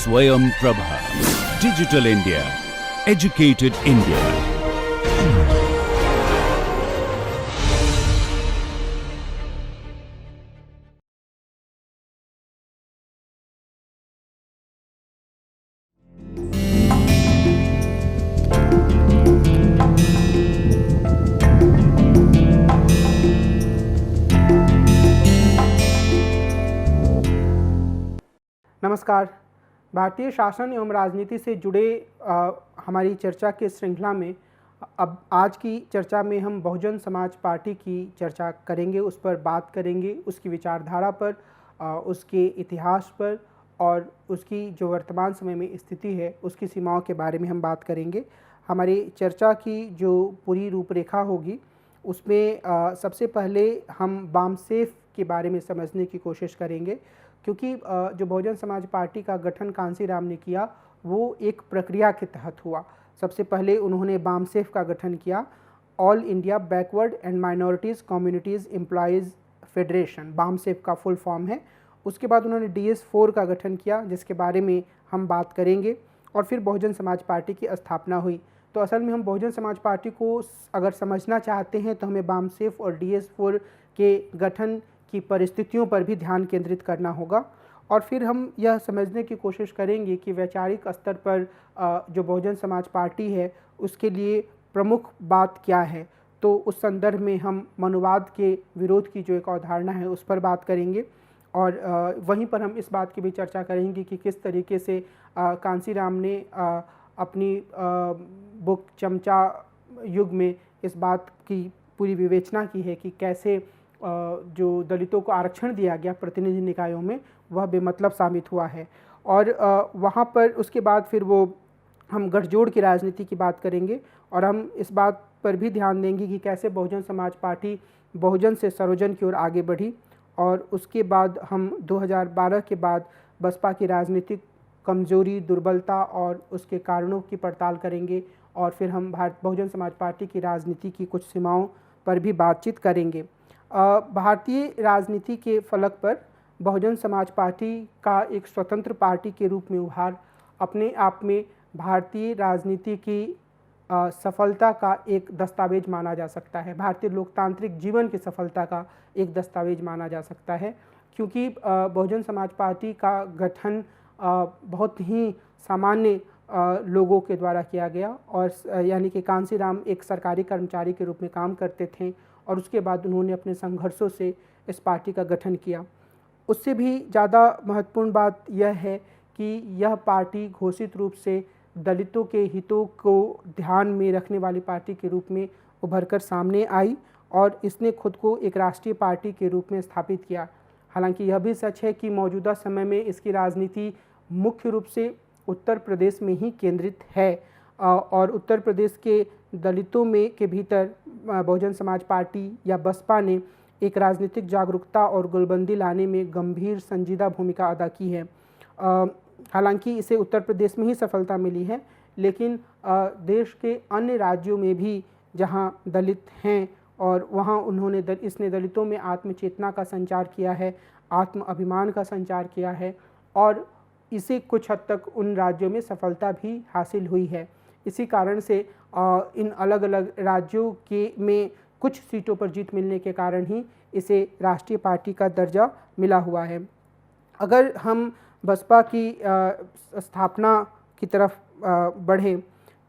Swayam Prabha. Digital India. Educated India. नमस्कार। भारतीय शासन एवं राजनीति से जुड़े हमारी चर्चा के श्रृंखला में अब आज की चर्चा में हम बहुजन समाज पार्टी की चर्चा करेंगे, उस पर बात करेंगे, उसकी विचारधारा पर, उसके इतिहास पर और उसकी जो वर्तमान समय में स्थिति है उसकी सीमाओं के बारे में हम बात करेंगे। हमारी चर्चा की जो पूरी रूपरेखा होगी उसमें सबसे पहले हम बामसेफ के बारे में समझने की कोशिश करेंगे, क्योंकि जो बहुजन समाज पार्टी का गठन कांसीराम ने किया वो एक प्रक्रिया के तहत हुआ। सबसे पहले उन्होंने बामसेफ का गठन किया, all India backward and minorities communities employees federation, BAMCEF का फुल फॉर्म है। उसके बाद उन्होंने DS4 का गठन किया, जिसके बारे में हम बात करेंगे, और फिर बहुजन समाज पार्टी की स्थापना हुई। तो असल में हम बहुजन समाज पार्टी को अगर समझना चाहते हैं तो हमें बामसेफ और DS4 के गठन की परिस्थितियों पर भी ध्यान केंद्रित करना होगा, और फिर हम यह समझने की कोशिश करेंगे कि वैचारिक स्तर पर जो बहुजन समाज पार्टी है उसके लिए प्रमुख बात क्या है। तो उस संदर्भ में हम मनुवाद के विरोध की जो एक अवधारणा है उस पर बात करेंगे, और वहीं पर हम इस बात की भी चर्चा करेंगे कि किस तरीके से कांसीराम ने अपनी बुक चमचा युग में इस बात की पूरी विवेचना की है कि कैसे जो दलितों को आरक्षण दिया गया प्रतिनिधि निकायों में वह बेमतलब साबित हुआ है। और वहाँ पर उसके बाद फिर वो हम गठजोड़ की राजनीति की बात करेंगे, और हम इस बात पर भी ध्यान देंगे कि कैसे बहुजन समाज पार्टी बहुजन से सर्वजन की ओर आगे बढ़ी। और उसके बाद हम 2012 के बाद बसपा की राजनीतिक कमजोरी, दुर्बलता और उसके कारणों की पड़ताल करेंगे, और फिर हम बहुजन समाज पार्टी की राजनीति की कुछ सीमाओं पर भी बातचीत करेंगे। भारतीय राजनीति के फलक पर बहुजन समाज पार्टी का एक स्वतंत्र पार्टी के रूप में उभार अपने आप में भारतीय राजनीति की सफलता का एक दस्तावेज माना जा सकता है, भारतीय लोकतांत्रिक जीवन की सफलता का एक दस्तावेज माना जा सकता है, क्योंकि बहुजन समाज पार्टी का गठन बहुत ही सामान्य लोगों के द्वारा किया गया, और यानी कि कांसीराम एक सरकारी कर्मचारी के रूप में काम करते थे, और उसके बाद उन्होंने अपने संघर्षों से इस पार्टी का गठन किया। उससे भी ज़्यादा महत्वपूर्ण बात यह है कि यह पार्टी घोषित रूप से दलितों के हितों को ध्यान में रखने वाली पार्टी के रूप में उभरकर सामने आई, और इसने खुद को एक राष्ट्रीय पार्टी के रूप में स्थापित किया। हालांकि यह भी सच है कि मौजूदा समय में इसकी राजनीति मुख्य रूप से उत्तर प्रदेश में ही केंद्रित है, और उत्तर प्रदेश के दलितों में के भीतर बहुजन समाज पार्टी या बसपा ने एक राजनीतिक जागरूकता और गोलबंदी लाने में गंभीर संजीदा भूमिका अदा की है। हालांकि इसे उत्तर प्रदेश में ही सफलता मिली है, लेकिन देश के अन्य राज्यों में भी जहां दलित हैं और वहां इसने दलितों में आत्मचेतना का संचार किया है, आत्म अभिमान का संचार किया है, और इसे कुछ हद तक उन राज्यों में सफलता भी हासिल हुई है। इसी कारण से इन अलग अलग राज्यों में कुछ सीटों पर जीत मिलने के कारण ही इसे राष्ट्रीय पार्टी का दर्जा मिला हुआ है। अगर हम बसपा की स्थापना की तरफ बढ़ें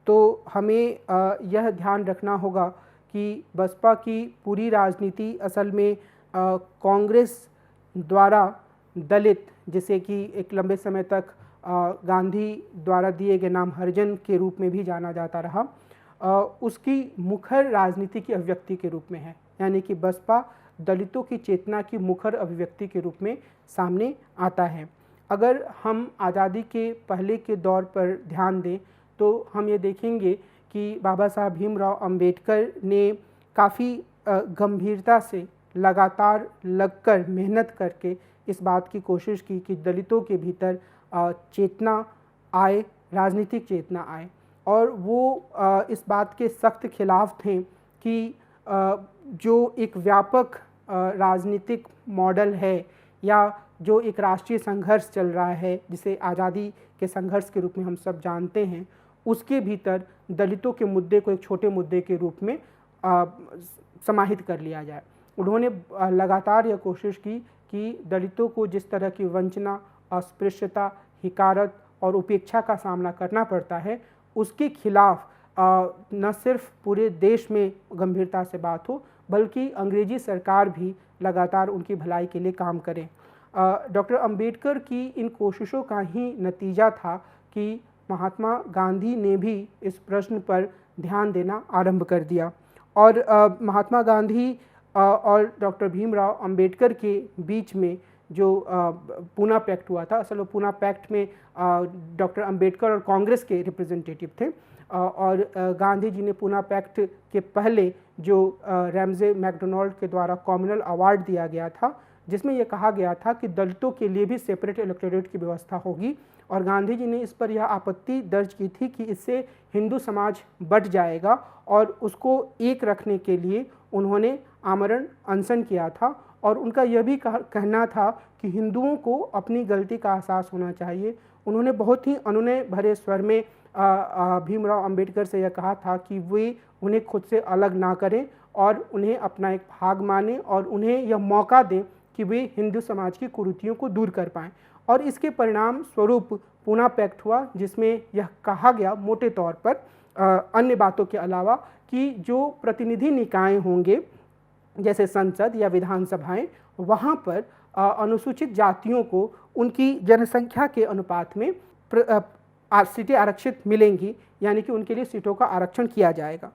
तो हमें यह ध्यान रखना होगा कि बसपा की पूरी राजनीति असल में कांग्रेस द्वारा दलित, जिसे कि एक लंबे समय तक गांधी द्वारा दिए गए नाम हरिजन के रूप में भी जाना जाता रहा, उसकी मुखर राजनीति की अभिव्यक्ति के रूप में है। यानी कि बसपा दलितों की चेतना की मुखर अभिव्यक्ति के रूप में सामने आता है। अगर हम आज़ादी के पहले के दौर पर ध्यान दें तो हम ये देखेंगे कि बाबा साहब भीमराव अंबेडकर ने काफ़ी गंभीरता से लगातार लगकर मेहनत करके इस बात की कोशिश की कि दलितों के भीतर चेतना आए, राजनीतिक चेतना आए, और वो इस बात के सख्त खिलाफ थे कि जो एक व्यापक राजनीतिक मॉडल है या जो एक राष्ट्रीय संघर्ष चल रहा है, जिसे आज़ादी के संघर्ष के रूप में हम सब जानते हैं, उसके भीतर दलितों के मुद्दे को एक छोटे मुद्दे के रूप में समाहित कर लिया जाए। उन्होंने लगातार यह कोशिश की कि दलितों को जिस तरह की वंचना, अस्पृश्यता, हिकारत और उपेक्षा का सामना करना पड़ता है, उसके खिलाफ न सिर्फ पूरे देश में गंभीरता से बात हो, बल्कि अंग्रेजी सरकार भी लगातार उनकी भलाई के लिए काम करे। डॉक्टर अंबेडकर की इन कोशिशों का ही नतीजा था कि महात्मा गांधी ने भी इस प्रश्न पर ध्यान देना आरंभ कर दिया और महात्मा गांधी और डॉक्टर भीमराव अंबेडकर के बीच में जो पूना पैक्ट हुआ था, असल वो पूना पैक्ट में डॉक्टर अंबेडकर और कांग्रेस के रिप्रेजेंटेटिव थे और गांधी जी ने पूना पैक्ट के पहले जो रैमजे मैकडोनाल्ड के द्वारा कॉम्युनल अवार्ड दिया गया था, जिसमें यह कहा गया था कि दलितों के लिए भी सेपरेट इलेक्टोरेट की व्यवस्था होगी, और गांधी जी ने इस पर यह आपत्ति दर्ज की थी कि इससे हिंदू समाज बंट जाएगा और उसको एक रखने के लिए उन्होंने आमरण अनशन किया था। और उनका यह भी कहना था कि हिंदुओं को अपनी गलती का एहसास होना चाहिए। उन्होंने बहुत ही अनुनय भरे स्वर में भीमराव अंबेडकर से यह कहा था कि वे उन्हें खुद से अलग ना करें और उन्हें अपना एक भाग माने और उन्हें यह मौका दें कि वे हिंदू समाज की कुरीतियों को दूर कर पाएँ। और इसके परिणाम स्वरूप पूना पैक्ट हुआ, जिसमें यह कहा गया मोटे तौर पर अन्य बातों के अलावा कि जो प्रतिनिधि निकाय होंगे जैसे संसद या विधानसभाएं, वहाँ पर अनुसूचित जातियों को उनकी जनसंख्या के अनुपात में सीटें आरक्षित मिलेंगी, यानी कि उनके लिए सीटों का आरक्षण किया जाएगा।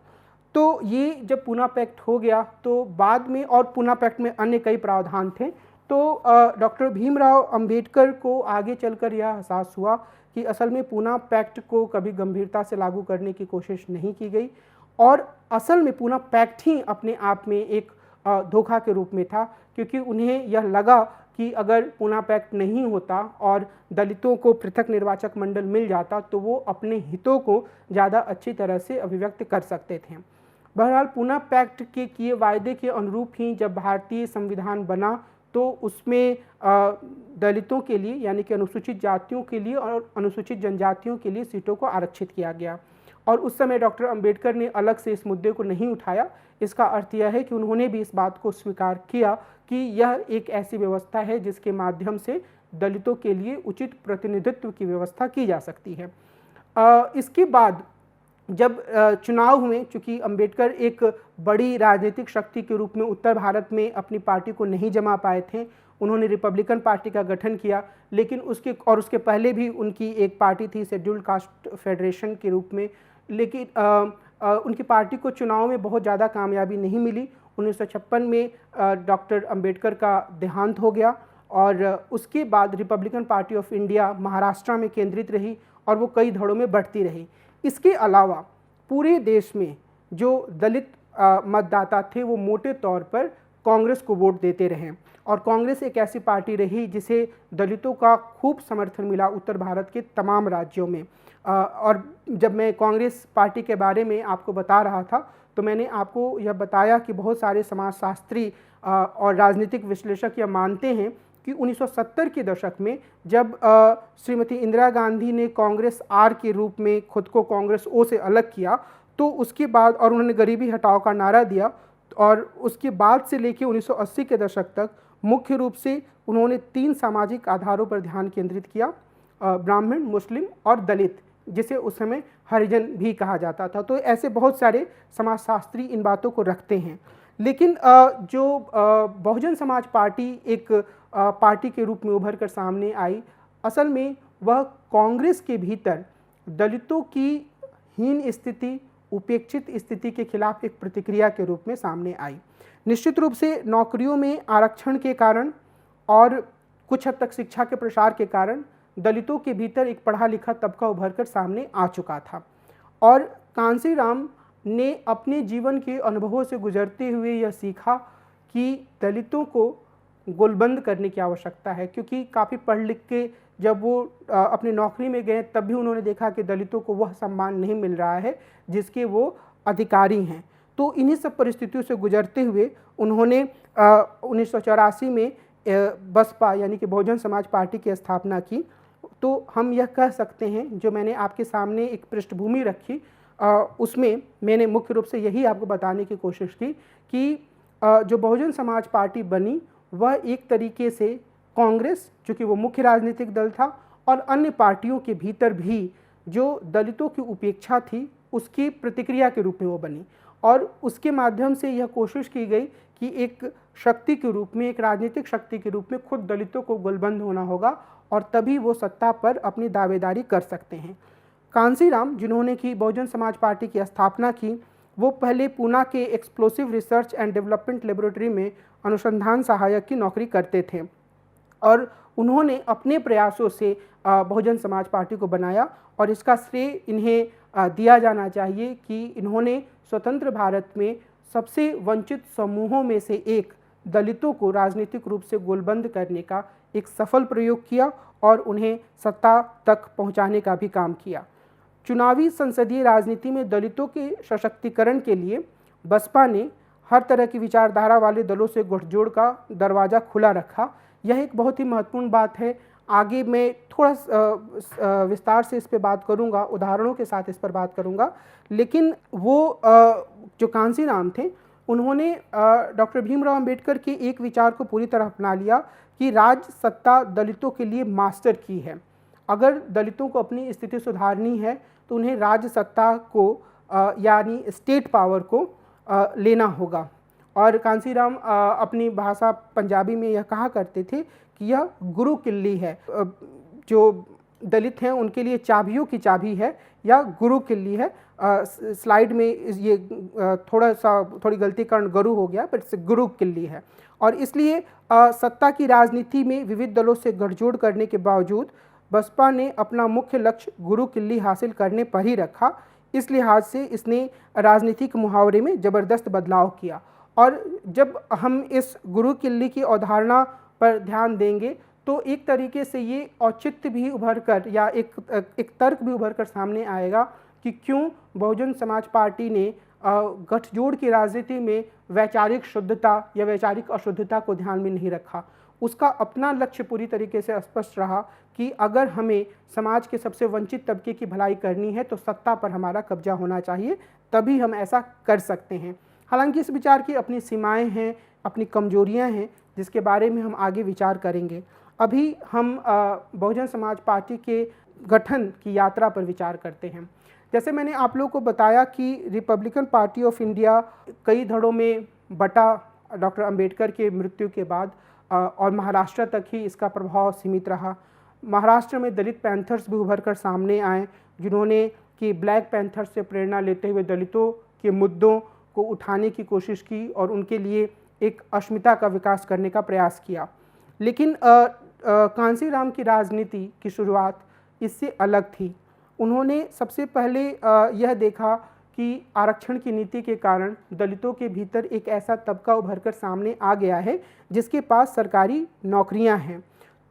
तो ये जब पूना पैक्ट हो गया तो बाद में, और पूना पैक्ट में अन्य कई प्रावधान थे, तो डॉक्टर भीमराव अंबेडकर को आगे चलकर यह एहसास हुआ कि असल में पूना पैक्ट को कभी गंभीरता से लागू करने की कोशिश नहीं की गई और असल में पूना पैक्ट ही अपने आप में एक धोखा के रूप में था, क्योंकि उन्हें यह लगा कि अगर पूना पैक्ट नहीं होता और दलितों को पृथक निर्वाचक मंडल मिल जाता तो वो अपने हितों को ज़्यादा अच्छी तरह से अभिव्यक्त कर सकते थे। बहरहाल पूना पैक्ट के किए वायदे के अनुरूप ही जब भारतीय संविधान बना तो उसमें दलितों के लिए, यानी कि अनुसूचित जातियों के लिए और अनुसूचित जनजातियों के लिए सीटों को आरक्षित किया गया। और उस समय डॉक्टर अंबेडकर ने अलग से इस मुद्दे को नहीं उठाया। इसका अर्थ यह है कि उन्होंने भी इस बात को स्वीकार किया कि यह एक ऐसी व्यवस्था है जिसके माध्यम से दलितों के लिए उचित प्रतिनिधित्व की व्यवस्था की जा सकती है। इसके बाद जब चुनाव हुए, चूँकि अंबेडकर एक बड़ी राजनीतिक शक्ति के रूप में उत्तर भारत में अपनी पार्टी को नहीं जमा पाए थे, उन्होंने रिपब्लिकन पार्टी का गठन किया, लेकिन उसके पहले भी उनकी एक पार्टी थी शेड्यूल्ड कास्ट फेडरेशन के रूप में, लेकिन उनकी पार्टी को चुनाव में बहुत ज़्यादा कामयाबी नहीं मिली। 1956 में डॉक्टर अंबेडकर का देहांत हो गया और उसके बाद Republican party of India Maharashtra में केंद्रित रही और वो कई धड़ों में बढ़ती रही। इसके अलावा पूरे देश में जो दलित मतदाता थे वो मोटे तौर पर कांग्रेस को वोट देते रहे और कांग्रेस एक ऐसी पार्टी रही जिसे दलितों का खूब समर्थन मिला उत्तर भारत के तमाम राज्यों में। और जब मैं कांग्रेस पार्टी के बारे में आपको बता रहा था तो मैंने आपको यह बताया कि बहुत सारे समाजशास्त्री और राजनीतिक विश्लेषक यह मानते हैं कि 1970 के दशक में जब श्रीमती इंदिरा गांधी ने कांग्रेस आर के रूप में खुद को कांग्रेस ओ से अलग किया, तो उसके बाद और उन्होंने गरीबी हटाओ का नारा दिया और उसके बाद से लेकर 1980 के दशक तक मुख्य रूप से उन्होंने 3 सामाजिक आधारों पर ध्यान केंद्रित किया, ब्राह्मण, मुस्लिम और दलित, जिसे उस समय हरिजन भी कहा जाता था। तो ऐसे बहुत सारे समाजशास्त्री इन बातों को रखते हैं, लेकिन जो बहुजन समाज पार्टी एक पार्टी के रूप में उभर कर सामने आई, असल में वह कांग्रेस के भीतर दलितों की हीन स्थिति, उपेक्षित स्थिति के खिलाफ एक प्रतिक्रिया के रूप में सामने आई। निश्चित रूप से नौकरियों में आरक्षण के कारण और कुछ हद तक शिक्षा के प्रसार के कारण दलितों के भीतर एक पढ़ा लिखा तबका उभर कर सामने आ चुका था और कांशीराम ने अपने जीवन के अनुभवों से गुजरते हुए यह सीखा कि दलितों को गोलबंद करने की आवश्यकता है, क्योंकि काफ़ी पढ़ लिख के जब वो अपनी नौकरी में गए तब भी उन्होंने देखा कि दलितों को वह सम्मान नहीं मिल रहा है जिसके वो अधिकारी हैं। तो इन्हीं सब परिस्थितियों से गुजरते हुए उन्होंने 1984 में बसपा यानी कि बहुजन समाज पार्टी की स्थापना की, तो हम यह कह सकते हैं, जो मैंने आपके सामने एक पृष्ठभूमि रखी उसमें मैंने मुख्य रूप से यही आपको बताने की कोशिश की कि जो बहुजन समाज पार्टी बनी वह एक तरीके से कांग्रेस, चूँकि वो मुख्य राजनीतिक दल था, और अन्य पार्टियों के भीतर भी जो दलितों की उपेक्षा थी उसकी प्रतिक्रिया के रूप में वो बनी, और उसके माध्यम से यह कोशिश की गई कि एक शक्ति के रूप में, एक राजनीतिक शक्ति के रूप में खुद दलितों को गोलबंद होना होगा और तभी वो सत्ता पर अपनी दावेदारी कर सकते हैं। कांसीराम, जिन्होंने कि बहुजन समाज पार्टी की स्थापना की, वो पहले पूना के explosive research and development laboratory में अनुसंधान सहायक की नौकरी करते थे और उन्होंने अपने प्रयासों से बहुजन समाज पार्टी को बनाया और इसका श्रेय इन्हें दिया जाना चाहिए कि इन्होंने स्वतंत्र भारत में सबसे वंचित समूहों में से एक दलितों को राजनीतिक रूप से गोलबंद करने का एक सफल प्रयोग किया और उन्हें सत्ता तक पहुंचाने का भी काम किया। चुनावी संसदीय राजनीति में दलितों के सशक्तिकरण के लिए बसपा ने हर तरह की विचारधारा वाले दलों से गठजोड़ का दरवाज़ा खुला रखा। यह एक बहुत ही महत्वपूर्ण बात है। आगे मैं थोड़ा विस्तार से इस पर बात करूंगा, उदाहरणों के साथ इस पर बात करूंगा, लेकिन वो जो कांसीराम थे उन्होंने डॉक्टर भीमराव अंबेडकर के एक विचार को पूरी तरह अपना लिया कि राज्य सत्ता दलितों के लिए मास्टर की है। अगर दलितों को अपनी स्थिति सुधारनी है तो उन्हें राज्य सत्ता को यानी स्टेट पावर को लेना होगा। और कांसीराम अपनी भाषा पंजाबी में यह कहा करते थे कि यह गुरु किल्ली है, जो दलित हैं उनके लिए चाबियों की चाबी है या गुरु किल्ली है। स्लाइड में ये थोड़ी गलती कारण गुरु हो गया, बट गुरु किल्ली है। और इसलिए सत्ता की राजनीति में विविध दलों से गठजोड़ करने के बावजूद बसपा ने अपना मुख्य लक्ष्य गुरु किल्ली हासिल करने पर ही रखा। इस लिहाज से इसने राजनीतिक मुहावरे में ज़बरदस्त बदलाव किया। और जब हम इस गुरु किल्ली की अवधारणा पर ध्यान देंगे तो एक तरीके से ये औचित्य भी उभर कर या एक तर्क भी उभर कर सामने आएगा कि क्यों बहुजन समाज पार्टी ने गठजोड़ की राजनीति में वैचारिक शुद्धता या वैचारिक अशुद्धता को ध्यान में नहीं रखा। उसका अपना लक्ष्य पूरी तरीके से स्पष्ट रहा कि अगर हमें समाज के सबसे वंचित तबके की भलाई करनी है तो सत्ता पर हमारा कब्जा होना चाहिए, तभी हम ऐसा कर सकते हैं। हालांकि इस विचार की अपनी सीमाएं हैं, अपनी कमजोरियां हैं, जिसके बारे में हम आगे विचार करेंगे। अभी हम बहुजन समाज पार्टी के गठन की यात्रा पर विचार करते हैं। जैसे मैंने आप लोगों को बताया कि रिपब्लिकन पार्टी ऑफ इंडिया कई धड़ों में बटा डॉक्टर अंबेडकर के मृत्यु के बाद, और महाराष्ट्र तक ही इसका प्रभाव सीमित रहा। महाराष्ट्र में दलित पैंथर्स भी उभर कर सामने आए, जिन्होंने कि ब्लैक पैंथर्स से प्रेरणा लेते हुए दलितों के मुद्दों को उठाने की कोशिश की और उनके लिए एक अस्मिता का विकास करने का प्रयास किया। लेकिन कांसीराम की राजनीति की शुरुआत इससे अलग थी। उन्होंने सबसे पहले यह देखा कि आरक्षण की नीति के कारण दलितों के भीतर एक ऐसा तबका उभरकर सामने आ गया है जिसके पास सरकारी नौकरियां हैं।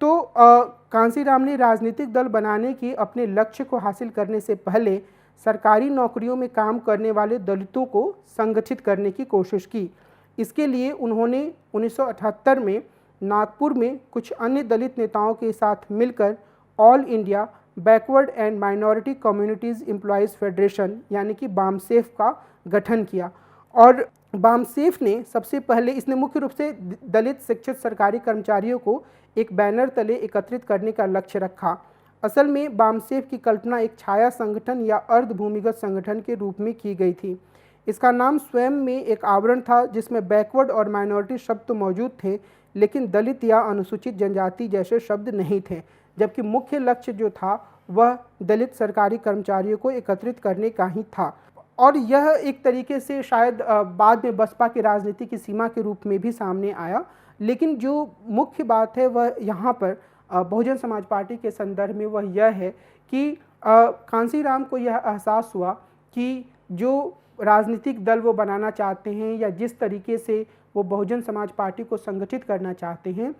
तो कांसीराम ने राजनीतिक दल बनाने की अपने लक्ष्य को हासिल करने से पहले सरकारी नौकरियों में काम करने वाले दलितों को संगठित करने की कोशिश की। इसके लिए उन्होंने 1978 में नागपुर में कुछ अन्य दलित नेताओं के साथ मिलकर all India backward and minority communities employees federation यानी कि बामसेफ का गठन किया। और बामसेफ ने सबसे पहले, इसने मुख्य रूप से दलित शिक्षित सरकारी कर्मचारियों को एक बैनर तले एकत्रित करने का लक्ष्य रखा। असल में बामसेफ की कल्पना एक छाया संगठन या अर्ध भूमिगत संगठन के रूप में की गई थी। इसका नाम स्वयं में एक आवरण था जिसमें बैकवर्ड और माइनॉरिटी शब्द तो मौजूद थे, लेकिन दलित या अनुसूचित जनजाति जैसे शब्द नहीं थे, जबकि मुख्य लक्ष्य जो था वह दलित सरकारी कर्मचारियों को एकत्रित करने का ही था। और यह एक तरीके से शायद बाद में बसपा की राजनीति की सीमा के रूप में भी सामने आया, लेकिन जो मुख्य बात है वह यहाँ पर बहुजन समाज पार्टी के संदर्भ में वह यह है कि कांसीराम को यह एहसास हुआ कि जो राजनीतिक दल वो बनाना चाहते हैं या जिस तरीके से वो बहुजन समाज पार्टी को संगठित करना चाहते हैं,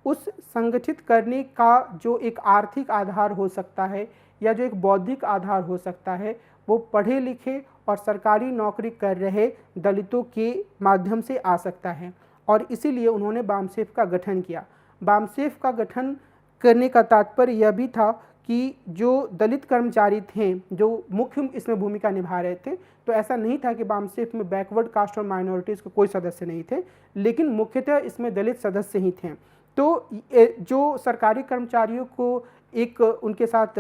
उस संगठित करने का जो एक आर्थिक आधार हो सकता है या जो एक बौद्धिक आधार हो सकता है, वो पढ़े लिखे और सरकारी नौकरी कर रहे दलितों के माध्यम से आ सकता है। और इसीलिए उन्होंने बामसेफ का गठन किया। बामसेफ का गठन करने का तात्पर्य यह भी था कि जो दलित कर्मचारी थे जो मुख्य इसमें भूमिका निभा रहे थे, तो ऐसा नहीं था कि बामसेफ में बैकवर्ड कास्ट और माइनॉरिटीज़ के कोई सदस्य नहीं थे, लेकिन मुख्यतः इसमें दलित सदस्य ही थे। तो जो सरकारी कर्मचारियों को एक उनके साथ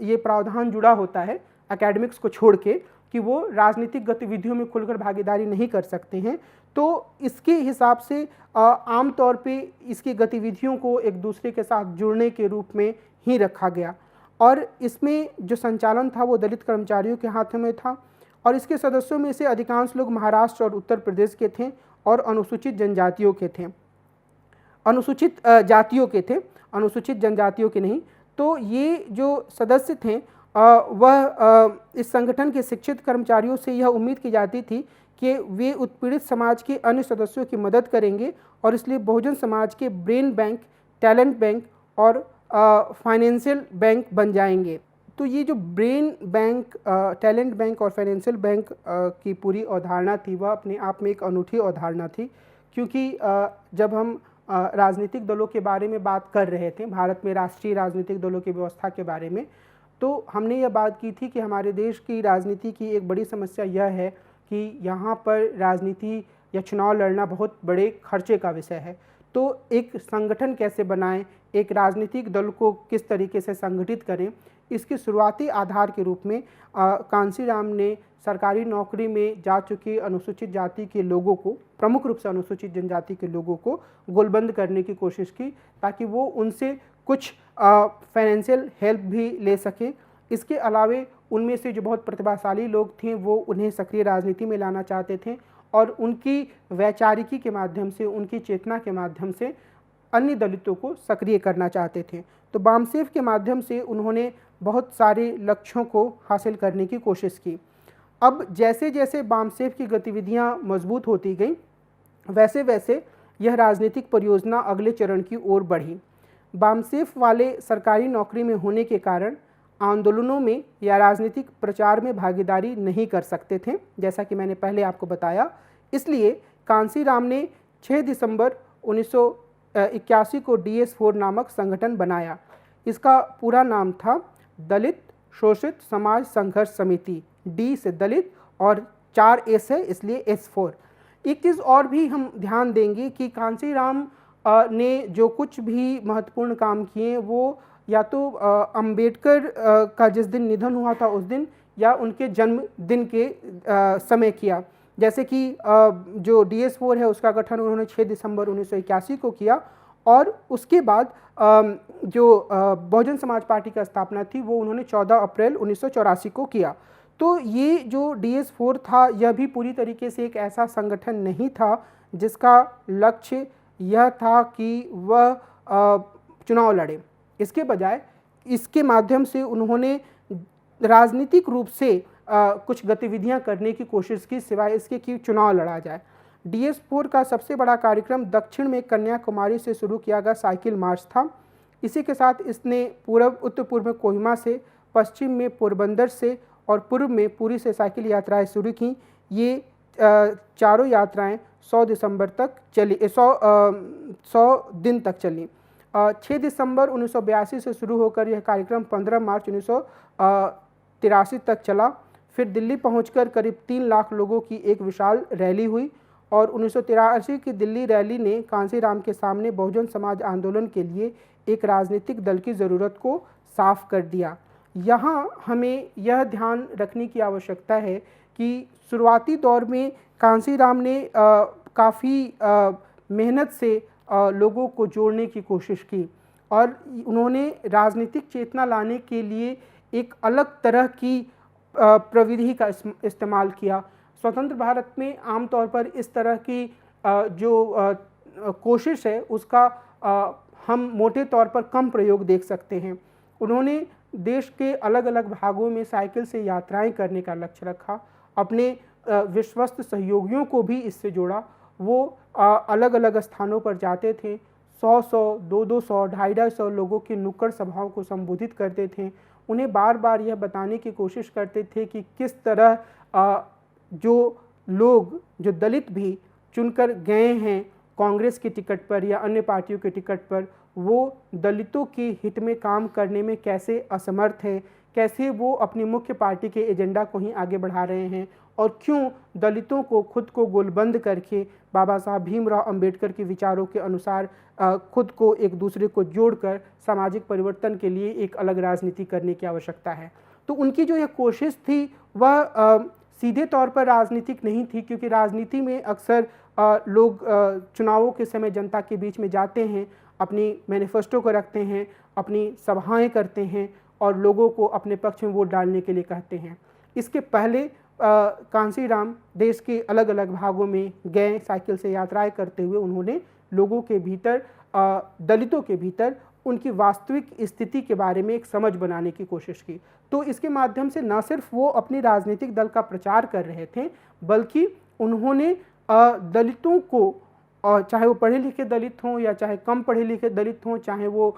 ये प्रावधान जुड़ा होता है एकेडमिक्स को छोड़ के कि वो राजनीतिक गतिविधियों में खुलकर भागीदारी नहीं कर सकते हैं, तो इसके हिसाब से आम तौर पे इसकी गतिविधियों को एक दूसरे के साथ जुड़ने के रूप में ही रखा गया और इसमें जो संचालन था वो दलित कर्मचारियों के हाथ में था और इसके सदस्यों में से अधिकांश लोग महाराष्ट्र और उत्तर प्रदेश के थे और अनुसूचित जनजातियों के थे, अनुसूचित जातियों के थे, अनुसूचित जनजातियों के नहीं। तो ये जो सदस्य थे वह इस संगठन के शिक्षित कर्मचारियों से यह उम्मीद की जाती थी कि वे उत्पीड़ित समाज के अन्य सदस्यों की मदद करेंगे और इसलिए बहुजन समाज के ब्रेन बैंक, टैलेंट बैंक और फाइनेंशियल बैंक बन जाएंगे। तो ये जो ब्रेन बैंक, टैलेंट बैंक और फाइनेंशियल बैंक की पूरी अवधारणा थी वह अपने आप में एक अनूठी अवधारणा थी, क्योंकि जब हम राजनीतिक दलों के बारे में बात कर रहे थे, भारत में राष्ट्रीय राजनीतिक दलों की व्यवस्था के बारे में, तो हमने यह बात की थी कि हमारे देश की राजनीति की एक बड़ी समस्या यह है कि यहाँ पर राजनीति या चुनाव लड़ना बहुत बड़े खर्चे का विषय है। तो एक संगठन कैसे बनाएं, एक राजनीतिक दल को किस तरीके से संगठित करें, इसके शुरुआती आधार के रूप में कांसीराम ने सरकारी नौकरी में जा चुके अनुसूचित जाति के लोगों को, प्रमुख रूप से अनुसूचित जनजाति के लोगों को गोलबंद करने की कोशिश की ताकि वो उनसे कुछ फाइनेंशियल हेल्प भी ले सकें। इसके अलावे उनमें से जो बहुत प्रतिभाशाली लोग थे वो उन्हें सक्रिय राजनीति में लाना चाहते थे और उनकी वैचारिकी के माध्यम से, उनकी चेतना के माध्यम से अन्य दलितों को सक्रिय करना चाहते थे। तो बामसेफ के माध्यम से उन्होंने बहुत सारे लक्ष्यों को हासिल करने की कोशिश की। अब जैसे जैसे बामसेफ की गतिविधियां मजबूत होती गईं, वैसे वैसे यह राजनीतिक परियोजना अगले चरण की ओर बढ़ी। बामसेफ वाले सरकारी नौकरी में होने के कारण आंदोलनों में या राजनीतिक प्रचार में भागीदारी नहीं कर सकते थे, जैसा कि मैंने पहले आपको बताया। इसलिए कांसीराम ने 6 दिसंबर 1981 को DS4 नामक संगठन बनाया। इसका पूरा नाम था दलित शोषित समाज संघर्ष समिति। D से दलित और 4 S है, इसलिए S4। एक चीज़ और भी हम ध्यान देंगे कि कांसीराम ने जो कुछ भी महत्वपूर्ण काम किए वो या तो अंबेडकर का जिस दिन निधन हुआ था उस दिन या उनके जन्मदिन के समय किया। जैसे कि जो DS4 है उसका गठन उन्होंने 6 दिसंबर 1981 को किया और उसके बाद जो बहुजन समाज पार्टी की स्थापना थी वो उन्होंने 14 अप्रैल 1984 को किया। तो ये जो DS4 था यह भी पूरी तरीके से एक ऐसा संगठन नहीं था जिसका लक्ष्य यह था कि वह चुनाव लड़े। इसके बजाय इसके माध्यम से उन्होंने राजनीतिक रूप से कुछ गतिविधियां करने की कोशिश की, सिवाय इसके कि चुनाव लड़ा जाए। DS4 का सबसे बड़ा कार्यक्रम दक्षिण में कन्याकुमारी से शुरू किया गया साइकिल मार्च था। इसी के साथ इसने उत्तर पूर्व में कोहिमा से, पश्चिम में पोरबंदर से और पूर्व में पुरी से साइकिल यात्राएं शुरू की। ये चारों यात्राएं 100 दिसंबर तक चली, 100 दिन तक चली। 6 दिसंबर 1982 से शुरू होकर यह कार्यक्रम 15 मार्च 1983 तक चला। फिर दिल्ली पहुंचकर करीब 3 लाख लोगों की एक विशाल रैली हुई और 1983 की दिल्ली रैली ने कांसीराम के सामने बहुजन समाज आंदोलन के लिए एक राजनीतिक दल की ज़रूरत को साफ कर दिया। यहाँ हमें यह ध्यान रखने की आवश्यकता है कि शुरुआती दौर में कांसीराम ने काफ़ी मेहनत से लोगों को जोड़ने की कोशिश की और उन्होंने राजनीतिक चेतना लाने के लिए एक अलग तरह की प्रविधि का इस्तेमाल किया। स्वतंत्र भारत में आमतौर पर इस तरह की जो कोशिश है उसका हम मोटे तौर पर कम प्रयोग देख सकते हैं। उन्होंने देश के अलग अलग भागों में साइकिल से यात्राएं करने का लक्ष्य रखा, अपने विश्वस्त सहयोगियों को भी इससे जोड़ा। वो अलग अलग स्थानों पर जाते थे, 100-100, 200-200, 250-250 लोगों की नुक्कड़ सभाओं को संबोधित करते थे। उन्हें बार बार यह बताने की कोशिश करते थे कि किस तरह जो लोग, जो दलित भी चुनकर गए हैं कांग्रेस के टिकट पर या अन्य पार्टियों के टिकट पर वो दलितों के हित में काम करने में कैसे असमर्थ है, कैसे वो अपनी मुख्य पार्टी के एजेंडा को ही आगे बढ़ा रहे हैं और क्यों दलितों को खुद को गोलबंद करके बाबा साहब भीमराव अंबेडकर के विचारों के अनुसार खुद को एक दूसरे को जोड़कर सामाजिक परिवर्तन के लिए एक अलग राजनीति करने की आवश्यकता है। तो उनकी जो यह कोशिश थी वह सीधे तौर पर राजनीतिक नहीं थी, क्योंकि राजनीति में अक्सर लोग चुनावों के समय जनता के बीच में जाते हैं, अपनी मैनिफेस्टो को रखते हैं, अपनी सभाएं करते हैं और लोगों को अपने पक्ष में वोट डालने के लिए कहते हैं। इसके पहले कांसीराम देश के अलग अलग भागों में गए, साइकिल से यात्राएं करते हुए उन्होंने लोगों के भीतर, दलितों के भीतर उनकी वास्तविक स्थिति के बारे में एक समझ बनाने की कोशिश की। तो इसके माध्यम से न सिर्फ वो अपनी राजनीतिक दल का प्रचार कर रहे थे, बल्कि उन्होंने दलितों को, चाहे वो पढ़े लिखे दलित हों या चाहे कम पढ़े लिखे दलित हों, चाहे वो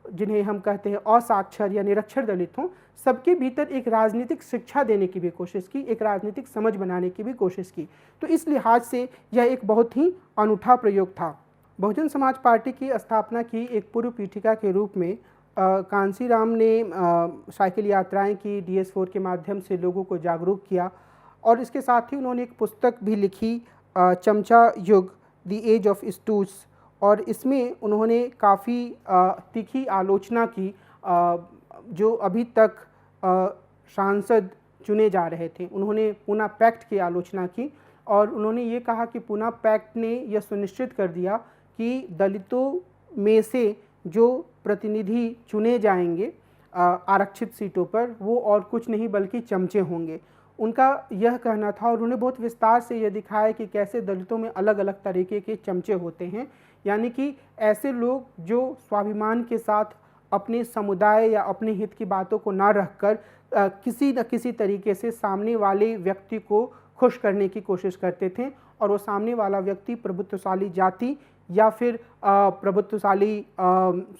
जिन्हें हम कहते हैं असाक्षर या निरक्षर दलित हों, सबके भीतर एक राजनीतिक शिक्षा देने की भी कोशिश की, एक राजनीतिक समझ बनाने की भी कोशिश की। तो इस लिहाज से यह एक बहुत ही अनूठा प्रयोग था। बहुजन समाज पार्टी की स्थापना की एक पूर्व पीठिका के रूप में कांसीराम ने साइकिल यात्राएं की, DS4 के माध्यम से लोगों को जागरूक किया और इसके साथ ही उन्होंने एक पुस्तक भी लिखी, चमचा युग, द एज ऑफ स्टूस, और इसमें उन्होंने काफ़ी तीखी आलोचना की जो अभी तक सांसद चुने जा रहे थे। उन्होंने पूना पैक्ट की आलोचना की और उन्होंने ये कहा कि पूना पैक्ट ने यह सुनिश्चित कर दिया कि दलितों में से जो प्रतिनिधि चुने जाएंगे आरक्षित सीटों पर, वो और कुछ नहीं बल्कि चमचे होंगे। उनका यह कहना था और उन्होंने बहुत विस्तार से यह दिखाया कि कैसे दलितों में अलग अलग तरीके के चमचे होते हैं, यानी कि ऐसे लोग जो स्वाभिमान के साथ अपने समुदाय या अपने हित की बातों को ना रखकर किसी न किसी तरीके से सामने वाले व्यक्ति को खुश करने की कोशिश करते थे और वो सामने वाला व्यक्ति प्रभुत्वशाली जाति या फिर प्रभुत्वशाली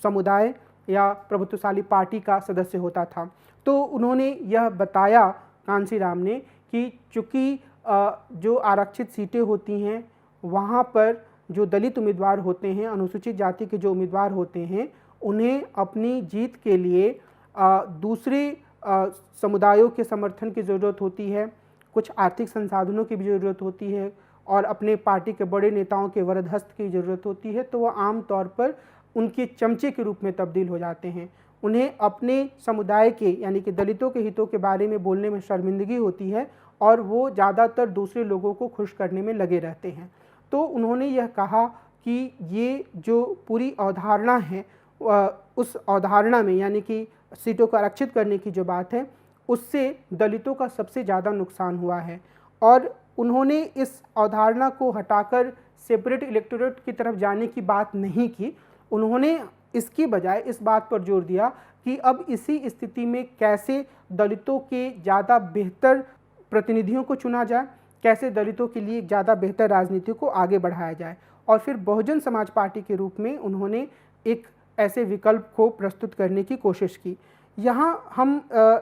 समुदाय या प्रभुत्वशाली पार्टी का सदस्य होता था। तो उन्होंने यह बताया कांसीराम ने कि चूँकि जो आरक्षित सीटें होती हैं वहाँ पर जो दलित उम्मीदवार होते हैं, अनुसूचित जाति के जो उम्मीदवार होते हैं, उन्हें अपनी जीत के लिए दूसरे समुदायों के समर्थन की ज़रूरत होती है, कुछ आर्थिक संसाधनों की भी ज़रूरत होती है और अपने पार्टी के बड़े नेताओं के वरदहस्त की ज़रूरत होती है। तो वह आम तौर पर उनके चमचे के रूप में तब्दील हो जाते हैं। उन्हें अपने समुदाय के यानी कि दलितों के हितों के बारे में बोलने में शर्मिंदगी होती है और वो ज़्यादातर दूसरे लोगों को खुश करने में लगे रहते हैं। तो उन्होंने यह कहा कि ये जो पूरी अवधारणा है, उस अवधारणा में यानी कि सीटों को आरक्षित करने की जो बात है, उससे दलितों का सबसे ज़्यादा नुकसान हुआ है और उन्होंने इस अवधारणा को हटाकर सेपरेट इलेक्टोरेट की तरफ जाने की बात नहीं की। उन्होंने इसकी बजाय इस बात पर जोर दिया कि अब इसी स्थिति में कैसे दलितों के ज़्यादा बेहतर प्रतिनिधियों को चुना जाए, कैसे दलितों के लिए ज़्यादा बेहतर राजनीति को आगे बढ़ाया जाए। और फिर बहुजन समाज पार्टी के रूप में उन्होंने एक ऐसे विकल्प को प्रस्तुत करने की कोशिश की। यहाँ हम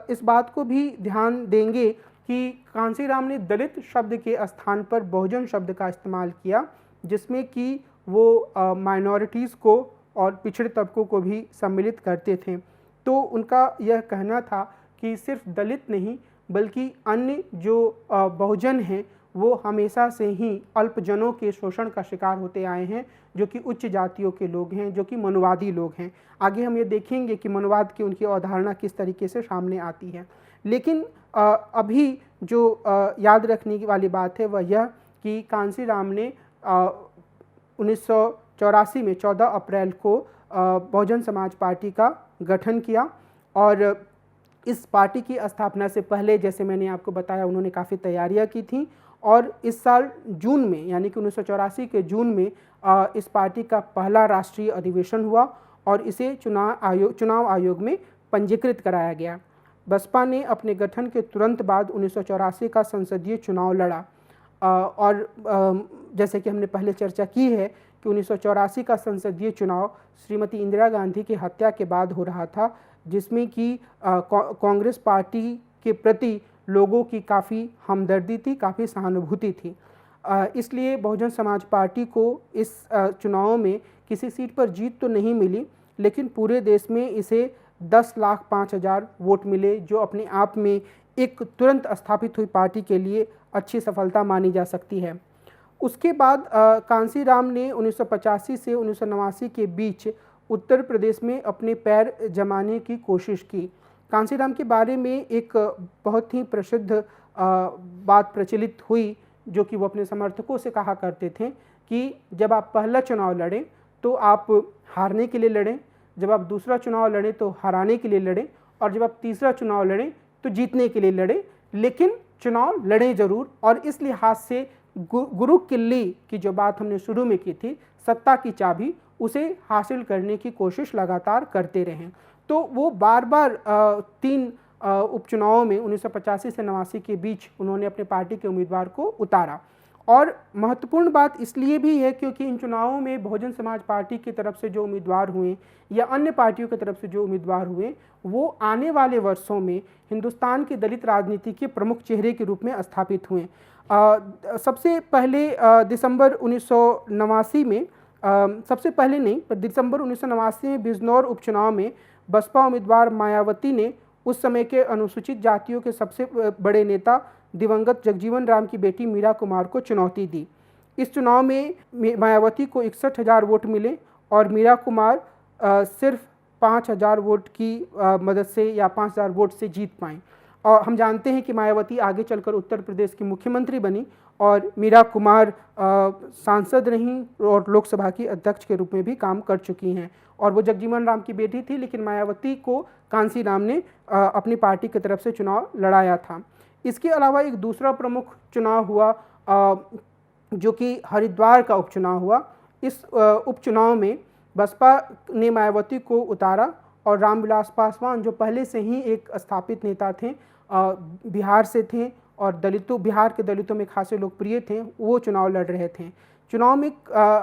इस बात को भी ध्यान देंगे कि कांसीराम ने दलित शब्द के स्थान पर बहुजन शब्द का इस्तेमाल किया, जिसमें कि वो माइनॉरिटीज़ को और पिछड़े तबकों को भी सम्मिलित करते थे। तो उनका यह कहना था कि सिर्फ दलित नहीं बल्कि अन्य जो बहुजन हैं वो हमेशा से ही अल्पजनों के शोषण का शिकार होते आए हैं, जो कि उच्च जातियों के लोग हैं, जो कि मनुवादी लोग हैं। आगे हम ये देखेंगे कि मनुवाद की उनकी अवधारणा किस तरीके से सामने आती है। लेकिन अभी जो याद रखने की वाली बात है वह यह कि कांसीराम ने 1984 में 14 अप्रैल को बहुजन समाज पार्टी का गठन किया और इस पार्टी की स्थापना से पहले, जैसे मैंने आपको बताया, उन्होंने काफ़ी तैयारियां की थी और इस साल जून में यानी कि 1984 के जून में इस पार्टी का पहला राष्ट्रीय अधिवेशन हुआ और इसे चुनाव आयोग में पंजीकृत कराया गया। बसपा ने अपने गठन के तुरंत बाद 1984 का संसदीय चुनाव लड़ा और जैसे कि हमने पहले चर्चा की है कि 1984 का संसदीय चुनाव श्रीमती इंदिरा गांधी की हत्या के बाद हो रहा था, जिसमें कि कांग्रेस पार्टी के प्रति लोगों की काफ़ी हमदर्दी थी, काफ़ी सहानुभूति थी। इसलिए बहुजन समाज पार्टी को इस चुनाव में किसी सीट पर जीत तो नहीं मिली, लेकिन पूरे देश में इसे 10,05,000 वोट मिले, जो अपने आप में एक तुरंत स्थापित हुई पार्टी के लिए अच्छी सफलता मानी जा सकती है। उसके बाद कांसीराम ने 1985 से 1989 के बीच उत्तर प्रदेश में अपने पैर जमाने की कोशिश की। कांसीराम के बारे में एक बहुत ही प्रसिद्ध बात प्रचलित हुई, जो कि वो अपने समर्थकों से कहा करते थे कि जब आप पहला चुनाव लड़ें तो आप हारने के लिए लड़ें, जब आप दूसरा चुनाव लड़ें तो हराने के लिए लड़ें, और जब आप तीसरा चुनाव लड़ें तो जीतने के लिए लड़ें, लेकिन चुनाव लड़ें ज़रूर। और इस लिहाज से गुरु किल्ली की जो बात हमने शुरू में की थी, सत्ता की चाबी, उसे हासिल करने की कोशिश लगातार करते रहें। तो वो बार बार 3 उपचुनावों में 1985 से 89 के बीच उन्होंने अपने पार्टी के उम्मीदवार को उतारा। और महत्वपूर्ण बात इसलिए भी है क्योंकि इन चुनावों में बहुजन समाज पार्टी की तरफ से जो उम्मीदवार हुए या अन्य पार्टियों की तरफ से जो उम्मीदवार हुए, वो आने वाले वर्षों में हिंदुस्तान की दलित राजनीति के प्रमुख चेहरे के रूप में स्थापित हुए। सबसे पहले दिसंबर 1989 में, सबसे पहले नहीं पर दिसंबर 1989 में बिजनौर उपचुनाव में बसपा उम्मीदवार मायावती ने उस समय के अनुसूचित जातियों के सबसे बड़े नेता दिवंगत जगजीवन राम की बेटी मीरा कुमार को चुनौती दी। इस चुनाव में मायावती को 61,000 वोट मिले और मीरा कुमार सिर्फ 5,000 वोट की मदद से या 5,000 वोट से जीत पाएँ। और हम जानते हैं कि मायावती आगे चलकर उत्तर प्रदेश की मुख्यमंत्री बनी और मीरा कुमार सांसद रहीं और लोकसभा की अध्यक्ष के रूप में भी काम कर चुकी हैं। और वो जगजीवन राम की बेटी थी, लेकिन मायावती को कांसीराम ने अपनी पार्टी की तरफ से चुनाव लड़ाया था। इसके अलावा एक दूसरा प्रमुख चुनाव हुआ जो कि हरिद्वार का उपचुनाव हुआ। इस उपचुनाव में बसपा ने मायावती को उतारा और रामविलास पासवान, जो पहले से ही एक स्थापित नेता थे, बिहार से थे और बिहार के दलितों में खासे लोकप्रिय थे, वो चुनाव लड़ रहे थे। चुनाव में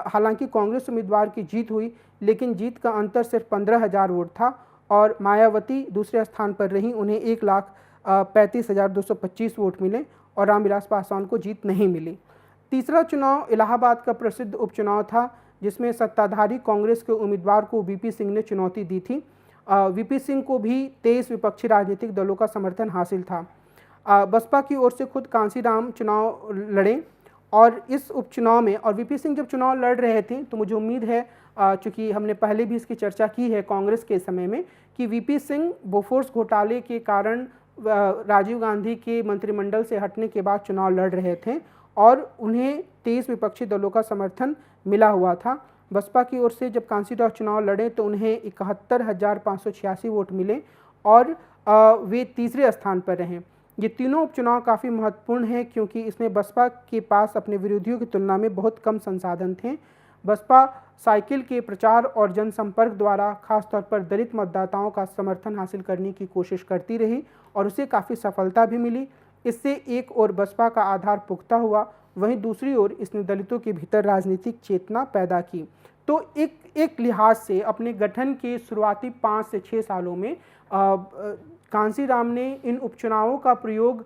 हालांकि कांग्रेस उम्मीदवार की जीत हुई, लेकिन जीत का अंतर सिर्फ 15,000 वोट था और मायावती दूसरे स्थान पर रहीं। उन्हें 1,35,225 वोट मिले और रामविलास पासवान को जीत नहीं मिली। तीसरा चुनाव इलाहाबाद का प्रसिद्ध उपचुनाव था, जिसमें सत्ताधारी कांग्रेस के उम्मीदवार को वीपी सिंह ने चुनौती दी थी। वीपी सिंह को भी 23 विपक्षी राजनीतिक दलों का समर्थन हासिल था। बसपा की ओर से खुद कांसीराम चुनाव लड़े और इस उपचुनाव में, और वीपी सिंह जब चुनाव लड़ रहे थे तो मुझे उम्मीद है, चूँकि हमने पहले भी इसकी चर्चा की है कांग्रेस के समय में, कि वीपी सिंह बोफोर्स घोटाले के कारण राजीव गांधी के मंत्रिमंडल से हटने के बाद चुनाव लड़ रहे थे और उन्हें 23 विपक्षी दलों का समर्थन मिला हुआ था। बसपा की ओर से जब कांसीराम चुनाव लड़े तो उन्हें 71,586 वोट मिले और वे तीसरे स्थान पर रहे। ये तीनों उपचुनाव काफ़ी महत्वपूर्ण हैं क्योंकि इसमें बसपा के पास अपने विरोधियों की तुलना में बहुत कम संसाधन थे। बसपा साइकिल के प्रचार और जनसंपर्क द्वारा खासतौर पर दलित मतदाताओं का समर्थन हासिल करने की कोशिश करती रही और उसे काफ़ी सफलता भी मिली। इससे एक ओर बसपा का आधार पुख्ता हुआ, वहीं दूसरी ओर इसने दलितों के भीतर राजनीतिक चेतना पैदा की। तो एक लिहाज से अपने गठन के शुरुआती 5 से 6 सालों में कांसीराम ने इन उपचुनावों का प्रयोग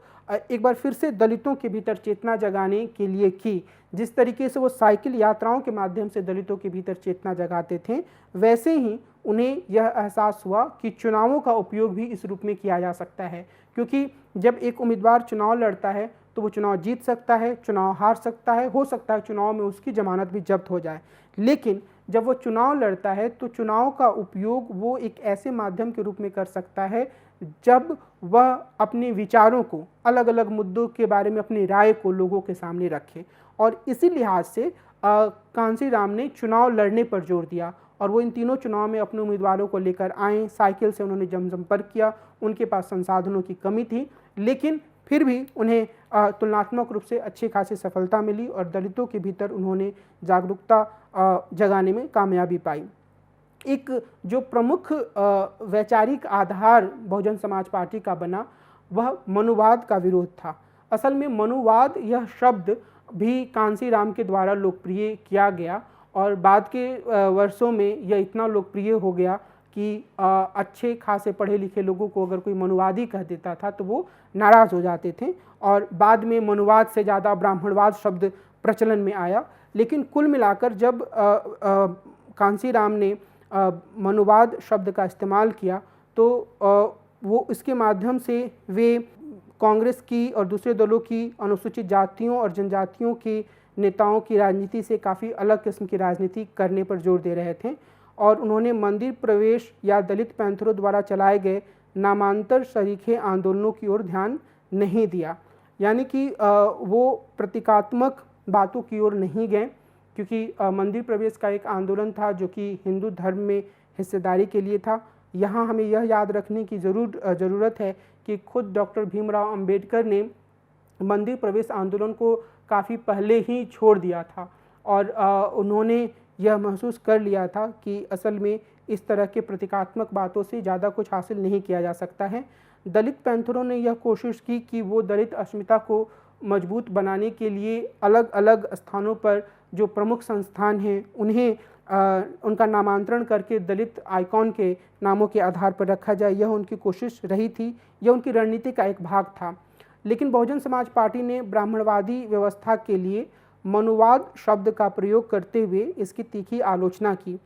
एक बार फिर से दलितों के भीतर चेतना जगाने के लिए की। जिस तरीके से वो साइकिल यात्राओं के माध्यम से दलितों के भीतर चेतना जगाते थे, वैसे ही उन्हें यह एहसास हुआ कि चुनावों का उपयोग भी इस रूप में किया जा सकता है, क्योंकि जब एक उम्मीदवार चुनाव लड़ता है तो वो चुनाव जीत सकता है, चुनाव हार सकता है, हो सकता है चुनाव में उसकी जमानत भी जब्त हो जाए, लेकिन जब वो चुनाव लड़ता है तो चुनाव का उपयोग वो एक ऐसे माध्यम के रूप में कर सकता है जब वह अपने विचारों को, अलग अलग मुद्दों के बारे में अपनी राय को लोगों के सामने रखे। और इसी लिहाज से कांसीराम ने चुनाव लड़ने पर जोर दिया और वो इन तीनों चुनाव में अपने उम्मीदवारों को लेकर आए। साइकिल से उन्होंने जनसंपर्क किया, उनके पास संसाधनों की कमी थी, लेकिन फिर भी उन्हें तुलनात्मक रूप से अच्छी खासी सफलता मिली और दलितों के भीतर उन्होंने जागरूकता जगाने में कामयाबी पाई। एक जो प्रमुख वैचारिक आधार बहुजन समाज पार्टी का बना, वह मनुवाद का विरोध था। असल में मनुवाद यह शब्द भी कांसीराम के द्वारा लोकप्रिय किया गया और बाद के वर्षों में यह इतना लोकप्रिय हो गया कि अच्छे खासे पढ़े लिखे लोगों को अगर कोई मनुवादी कह देता था तो वो नाराज़ हो जाते थे और बाद में मनुवाद से ज़्यादा ब्राह्मणवाद शब्द प्रचलन में आया। लेकिन कुल मिलाकर जब कांसीराम ने मनुवाद शब्द का इस्तेमाल किया तो वो इसके माध्यम से वे कांग्रेस की और दूसरे दलों की अनुसूचित जातियों और जनजातियों के नेताओं की राजनीति से काफ़ी अलग किस्म की राजनीति करने पर जोर दे रहे थे और उन्होंने मंदिर प्रवेश या दलित पैंथरों द्वारा चलाए गए नामांतर सरीखे आंदोलनों की ओर ध्यान नहीं दिया। यानी कि वो प्रतीकात्मक बातों की ओर नहीं गए, क्योंकि मंदिर प्रवेश का एक आंदोलन था जो कि हिंदू धर्म में हिस्सेदारी के लिए था। यहाँ हमें यह याद रखने की ज़रूरत है कि खुद डॉक्टर भीमराव अंबेडकर ने मंदिर प्रवेश आंदोलन को काफ़ी पहले ही छोड़ दिया था और उन्होंने यह महसूस कर लिया था कि असल में इस तरह के प्रतीकात्मक बातों से ज़्यादा कुछ हासिल नहीं किया जा सकता है। दलित पैंथरों ने यह कोशिश की कि वो दलित अस्मिता को मजबूत बनाने के लिए अलग अलग स्थानों पर जो प्रमुख संस्थान हैं उन्हें उनका नामांतरण करके दलित आइकॉन के नामों के आधार पर रखा जाए, यह उनकी कोशिश रही थी, यह उनकी रणनीति का एक भाग था। लेकिन बहुजन समाज पार्टी ने ब्राह्मणवादी व्यवस्था के लिए मनुवाद शब्द का प्रयोग करते हुए इसकी तीखी आलोचना की।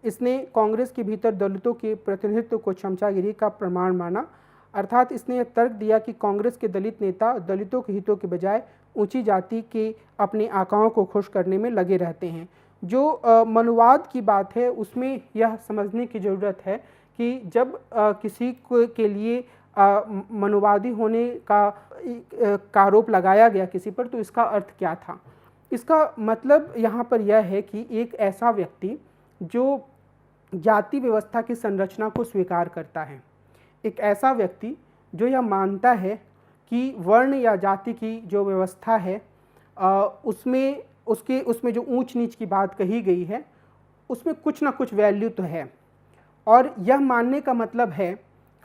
इसने कांग्रेस के भीतर दलितों के प्रतिनिधित्व को चमचागिरी का प्रमाण माना, अर्थात इसने यह तर्क दिया कि कांग्रेस के दलित नेता दलितों के हितों के बजाय ऊंची जाति के अपने आकाओं को खुश करने में लगे रहते हैं। जो मनुवाद की बात है उसमें यह समझने की ज़रूरत है कि जब किसी के लिए मनुवादी होने का आरोप लगाया गया किसी पर, तो इसका अर्थ क्या था। इसका मतलब यहाँ पर यह है कि एक ऐसा व्यक्ति जो जाति व्यवस्था की संरचना को स्वीकार करता है, एक ऐसा व्यक्ति जो यह मानता है कि वर्ण या जाति की जो व्यवस्था है उसमें जो ऊंच नीच की बात कही गई है उसमें कुछ ना कुछ वैल्यू तो है। और यह मानने का मतलब है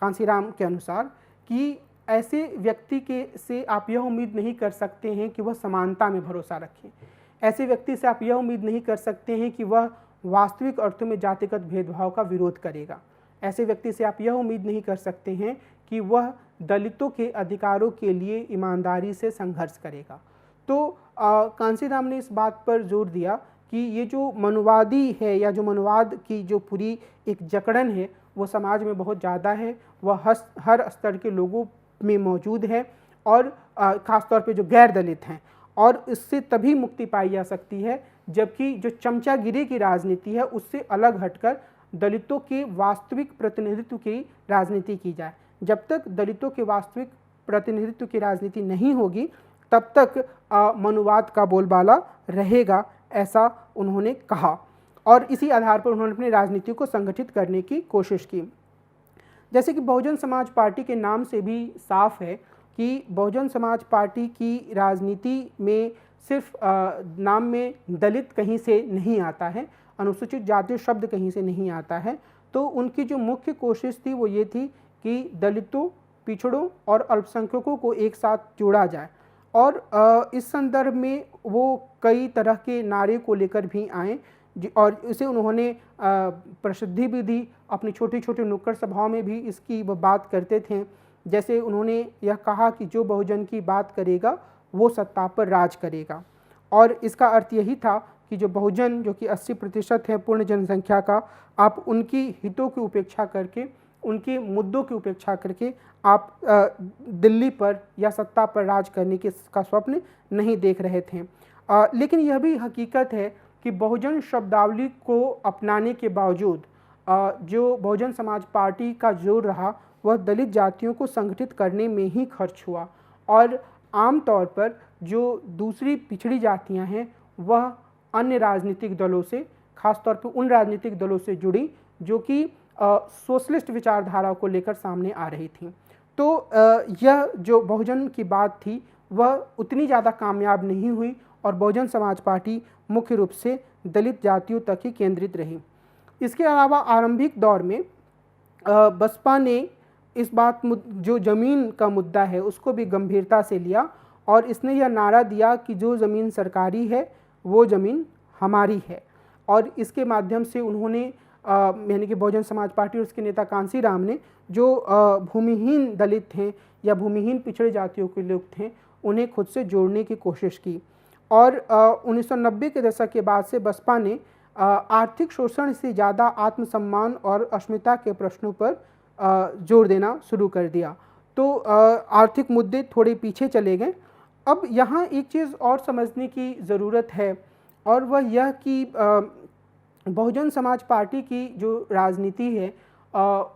कांसीराम के अनुसार कि ऐसे व्यक्ति से आप यह उम्मीद नहीं कर सकते हैं कि वह समानता में भरोसा रखें। ऐसे व्यक्ति से आप यह उम्मीद नहीं कर सकते हैं कि वह वास्तविक अर्थों में जातिगत भेदभाव का विरोध करेगा। ऐसे व्यक्ति से आप यह उम्मीद नहीं कर सकते हैं कि वह दलितों के अधिकारों के लिए ईमानदारी से संघर्ष करेगा। तो कांसीराम ने इस बात पर जोर दिया कि ये जो मनुवादी है या जो मनुवाद की जो पूरी एक जकड़न है वो समाज में बहुत ज़्यादा है, वह हर स्तर के लोगों में मौजूद है और ख़ास तौर पे जो गैर दलित हैं, और इससे तभी मुक्ति पाई जा सकती है जबकि जो चमचागिरी की राजनीति है उससे अलग हटकर दलितों के वास्तविक प्रतिनिधित्व की राजनीति की जाए। जब तक दलितों के वास्तविक प्रतिनिधित्व की राजनीति नहीं होगी तब तक मनुवाद का बोलबाला रहेगा, ऐसा उन्होंने कहा और इसी आधार पर उन्होंने अपनी राजनीति को संगठित करने की कोशिश की। जैसे कि बहुजन समाज पार्टी के नाम से भी साफ है कि बहुजन समाज पार्टी की राजनीति में सिर्फ नाम में दलित कहीं से नहीं आता है, अनुसूचित जाति शब्द कहीं से नहीं आता है। तो उनकी जो मुख्य कोशिश थी वो ये थी कि दलितों, पिछड़ों और अल्पसंख्यकों को एक साथ जोड़ा जाए और इस संदर्भ में वो कई तरह के नारे को लेकर भी आए और इसे उन्होंने प्रसिद्धि भी दी। अपनी छोटी छोटी नुक्कड़ सभाओं में भी इसकी वो बात करते थे। जैसे उन्होंने यह कहा कि जो बहुजन की बात करेगा वो सत्ता पर राज करेगा, और इसका अर्थ यही था कि जो बहुजन जो कि 80% है पूर्ण जनसंख्या का, आप उनकी हितों की उपेक्षा करके, उनके मुद्दों की उपेक्षा करके आप दिल्ली पर या सत्ता पर राज करने का स्वप्न नहीं देख रहे थे। लेकिन यह भी हकीकत है कि बहुजन शब्दावली को अपनाने के बावजूद जो बहुजन समाज पार्टी का जोर रहा वह दलित जातियों को संगठित करने में ही खर्च हुआ, और आम तौर पर जो दूसरी पिछड़ी जातियां हैं वह अन्य राजनीतिक दलों से, खासतौर पर उन राजनीतिक दलों से जुड़ी जो कि सोशलिस्ट विचारधारा को लेकर सामने आ रही थी। तो यह जो बहुजन की बात थी वह उतनी ज़्यादा कामयाब नहीं हुई और बहुजन समाज पार्टी मुख्य रूप से दलित जातियों तक ही केंद्रित रही। इसके अलावा आरंभिक दौर में बसपा ने इस बात जो ज़मीन का मुद्दा है उसको भी गंभीरता से लिया और इसने यह नारा दिया कि जो ज़मीन सरकारी है वो ज़मीन हमारी है, और इसके माध्यम से उन्होंने यानी कि बहुजन समाज पार्टी और उसके नेता कांसीराम ने जो भूमिहीन दलित थे या भूमिहीन पिछड़े जातियों के लोग थे उन्हें खुद से जोड़ने की कोशिश की। और 1990 के दशक के बाद से बसपा ने आर्थिक शोषण से ज़्यादा आत्मसम्मान और अस्मिता के प्रश्नों पर जोर देना शुरू कर दिया। तो आर्थिक मुद्दे थोड़े पीछे चले गए। अब यहाँ एक चीज़ और समझने की ज़रूरत है, और वह यह कि बहुजन समाज पार्टी की जो राजनीति है,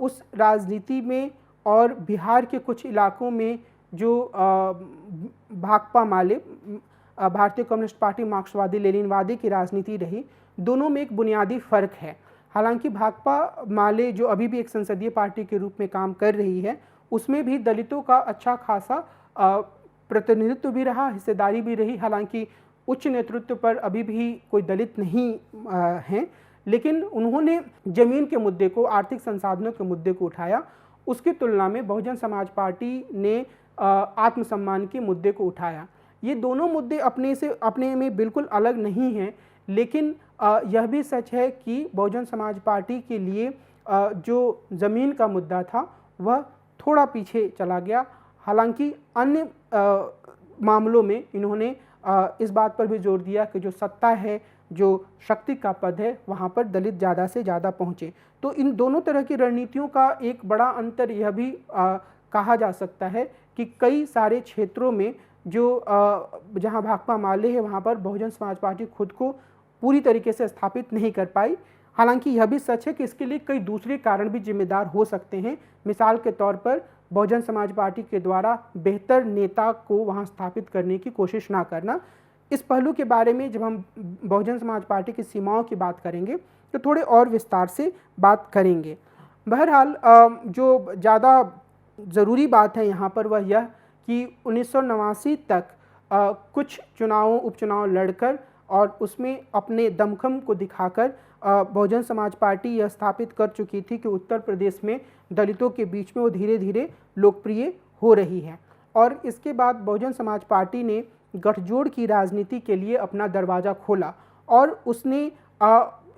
उस राजनीति में और बिहार के कुछ इलाकों में जो भाकपा माले, भारतीय कम्युनिस्ट पार्टी मार्क्सवादी लेनिनवादी की राजनीति रही, दोनों में एक बुनियादी फ़र्क है। हालांकि भाकपा माले जो अभी भी एक संसदीय पार्टी के रूप में काम कर रही है, उसमें भी दलितों का अच्छा खासा प्रतिनिधित्व भी रहा, हिस्सेदारी भी रही। हालांकि उच्च नेतृत्व पर अभी भी कोई दलित नहीं हैं, लेकिन उन्होंने ज़मीन के मुद्दे को, आर्थिक संसाधनों के मुद्दे को उठाया। उसकी तुलना में बहुजन समाज पार्टी ने आत्मसम्मान के मुद्दे को उठाया। ये दोनों मुद्दे अपने में बिल्कुल अलग नहीं हैं, लेकिन यह भी सच है कि बहुजन समाज पार्टी के लिए जो ज़मीन का मुद्दा था वह थोड़ा पीछे चला गया। हालांकि अन्य मामलों में इन्होंने इस बात पर भी जोर दिया कि जो सत्ता है, जो शक्ति का पद है, वहाँ पर दलित ज़्यादा से ज़्यादा पहुँचे। तो इन दोनों तरह की रणनीतियों का एक बड़ा अंतर यह भी कहा जा सकता है कि कई सारे क्षेत्रों में जो जहाँ भाकपा माले है, वहाँ पर बहुजन समाज पार्टी खुद को पूरी तरीके से स्थापित नहीं कर पाई। हालांकि यह भी सच है कि इसके लिए कई दूसरे कारण भी जिम्मेदार हो सकते हैं। मिसाल के तौर पर बहुजन समाज पार्टी के द्वारा बेहतर नेता को वहाँ स्थापित करने की कोशिश ना करना। इस पहलू के बारे में जब हम बहुजन समाज पार्टी की सीमाओं की बात करेंगे तो थोड़े और विस्तार से बात करेंगे। बहरहाल जो ज़्यादा ज़रूरी बात है यहाँ पर वह यह कि 1989 तक कुछ उपचुनाव लड़कर और उसमें अपने दमखम को दिखाकर बहुजन समाज पार्टी यह स्थापित कर चुकी थी कि उत्तर प्रदेश में दलितों के बीच में वो धीरे धीरे लोकप्रिय हो रही है। और इसके बाद बहुजन समाज पार्टी ने गठजोड़ की राजनीति के लिए अपना दरवाज़ा खोला और उसने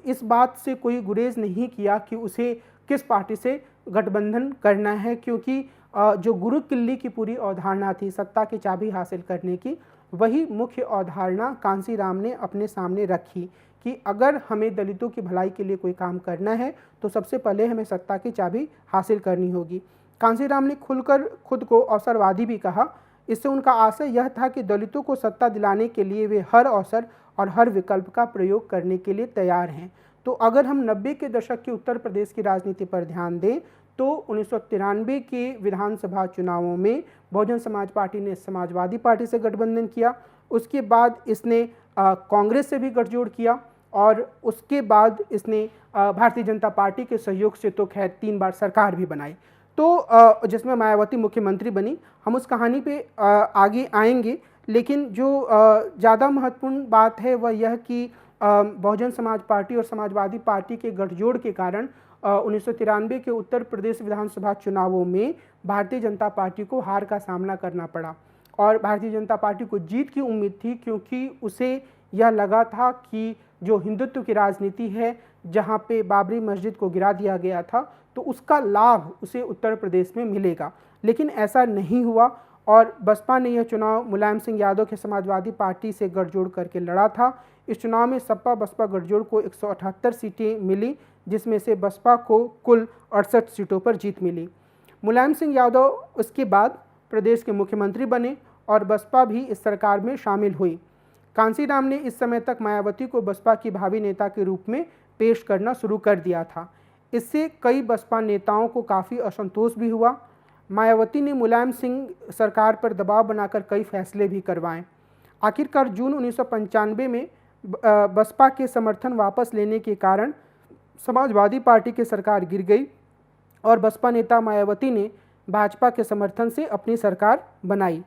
इस बात से कोई गुरेज नहीं किया कि उसे किस पार्टी से गठबंधन करना है, क्योंकि जो गुरु किल्ली की पूरी अवधारणा थी सत्ता की चाबी हासिल करने की, वही मुख्य अवधारणा कांसीराम ने अपने सामने रखी कि अगर हमें दलितों की भलाई के लिए कोई काम करना है तो सबसे पहले हमें सत्ता की चाबी हासिल करनी होगी। कांसीराम ने खुलकर खुद को अवसरवादी भी कहा। इससे उनका आशय यह था कि दलितों को सत्ता दिलाने के लिए वे हर अवसर और हर विकल्प का प्रयोग करने के लिए तैयार हैं। तो अगर हम 90 के दशक के उत्तर प्रदेश की राजनीति पर ध्यान दें तो 1993 के विधानसभा चुनावों में बहुजन समाज पार्टी ने समाजवादी पार्टी से गठबंधन किया। उसके बाद इसने कांग्रेस से भी गठजोड़ किया और उसके बाद इसने भारतीय जनता पार्टी के सहयोग से तो खैर 3 बार सरकार भी बनाई, तो जिसमें मायावती मुख्यमंत्री बनी। हम उस कहानी पे आगे आएंगे, लेकिन जो ज़्यादा महत्वपूर्ण बात है वह यह कि बहुजन समाज पार्टी और समाजवादी पार्टी के गठजोड़ के कारण 1993 के उत्तर प्रदेश विधानसभा चुनावों में भारतीय जनता पार्टी को हार का सामना करना पड़ा। और भारतीय जनता पार्टी को जीत की उम्मीद थी, क्योंकि उसे यह लगा था कि जो हिंदुत्व की राजनीति है, जहां पे बाबरी मस्जिद को गिरा दिया गया था, तो उसका लाभ उसे उत्तर प्रदेश में मिलेगा। लेकिन ऐसा नहीं हुआ और बसपा ने यह चुनाव मुलायम सिंह यादव के समाजवादी पार्टी से गठजोड़ करके लड़ा था। इस चुनाव में सपा बसपा गठजोड़ को 178 सीटें मिली, जिसमें से बसपा को कुल 68 सीटों पर जीत मिली। मुलायम सिंह यादव उसके बाद प्रदेश के मुख्यमंत्री बने और बसपा भी इस सरकार में शामिल हुई। कांसीराम ने इस समय तक मायावती को बसपा की भावी नेता के रूप में पेश करना शुरू कर दिया था। इससे कई बसपा नेताओं को काफ़ी असंतोष भी हुआ। मायावती ने मुलायम सिंह सरकार पर दबाव बनाकर कई फैसले भी करवाए। आखिरकार जून 1995 में बसपा के समर्थन वापस लेने के कारण समाजवादी पार्टी की सरकार गिर गई और बसपा नेता मायावती ने भाजपा के समर्थन से अपनी सरकार बनाई।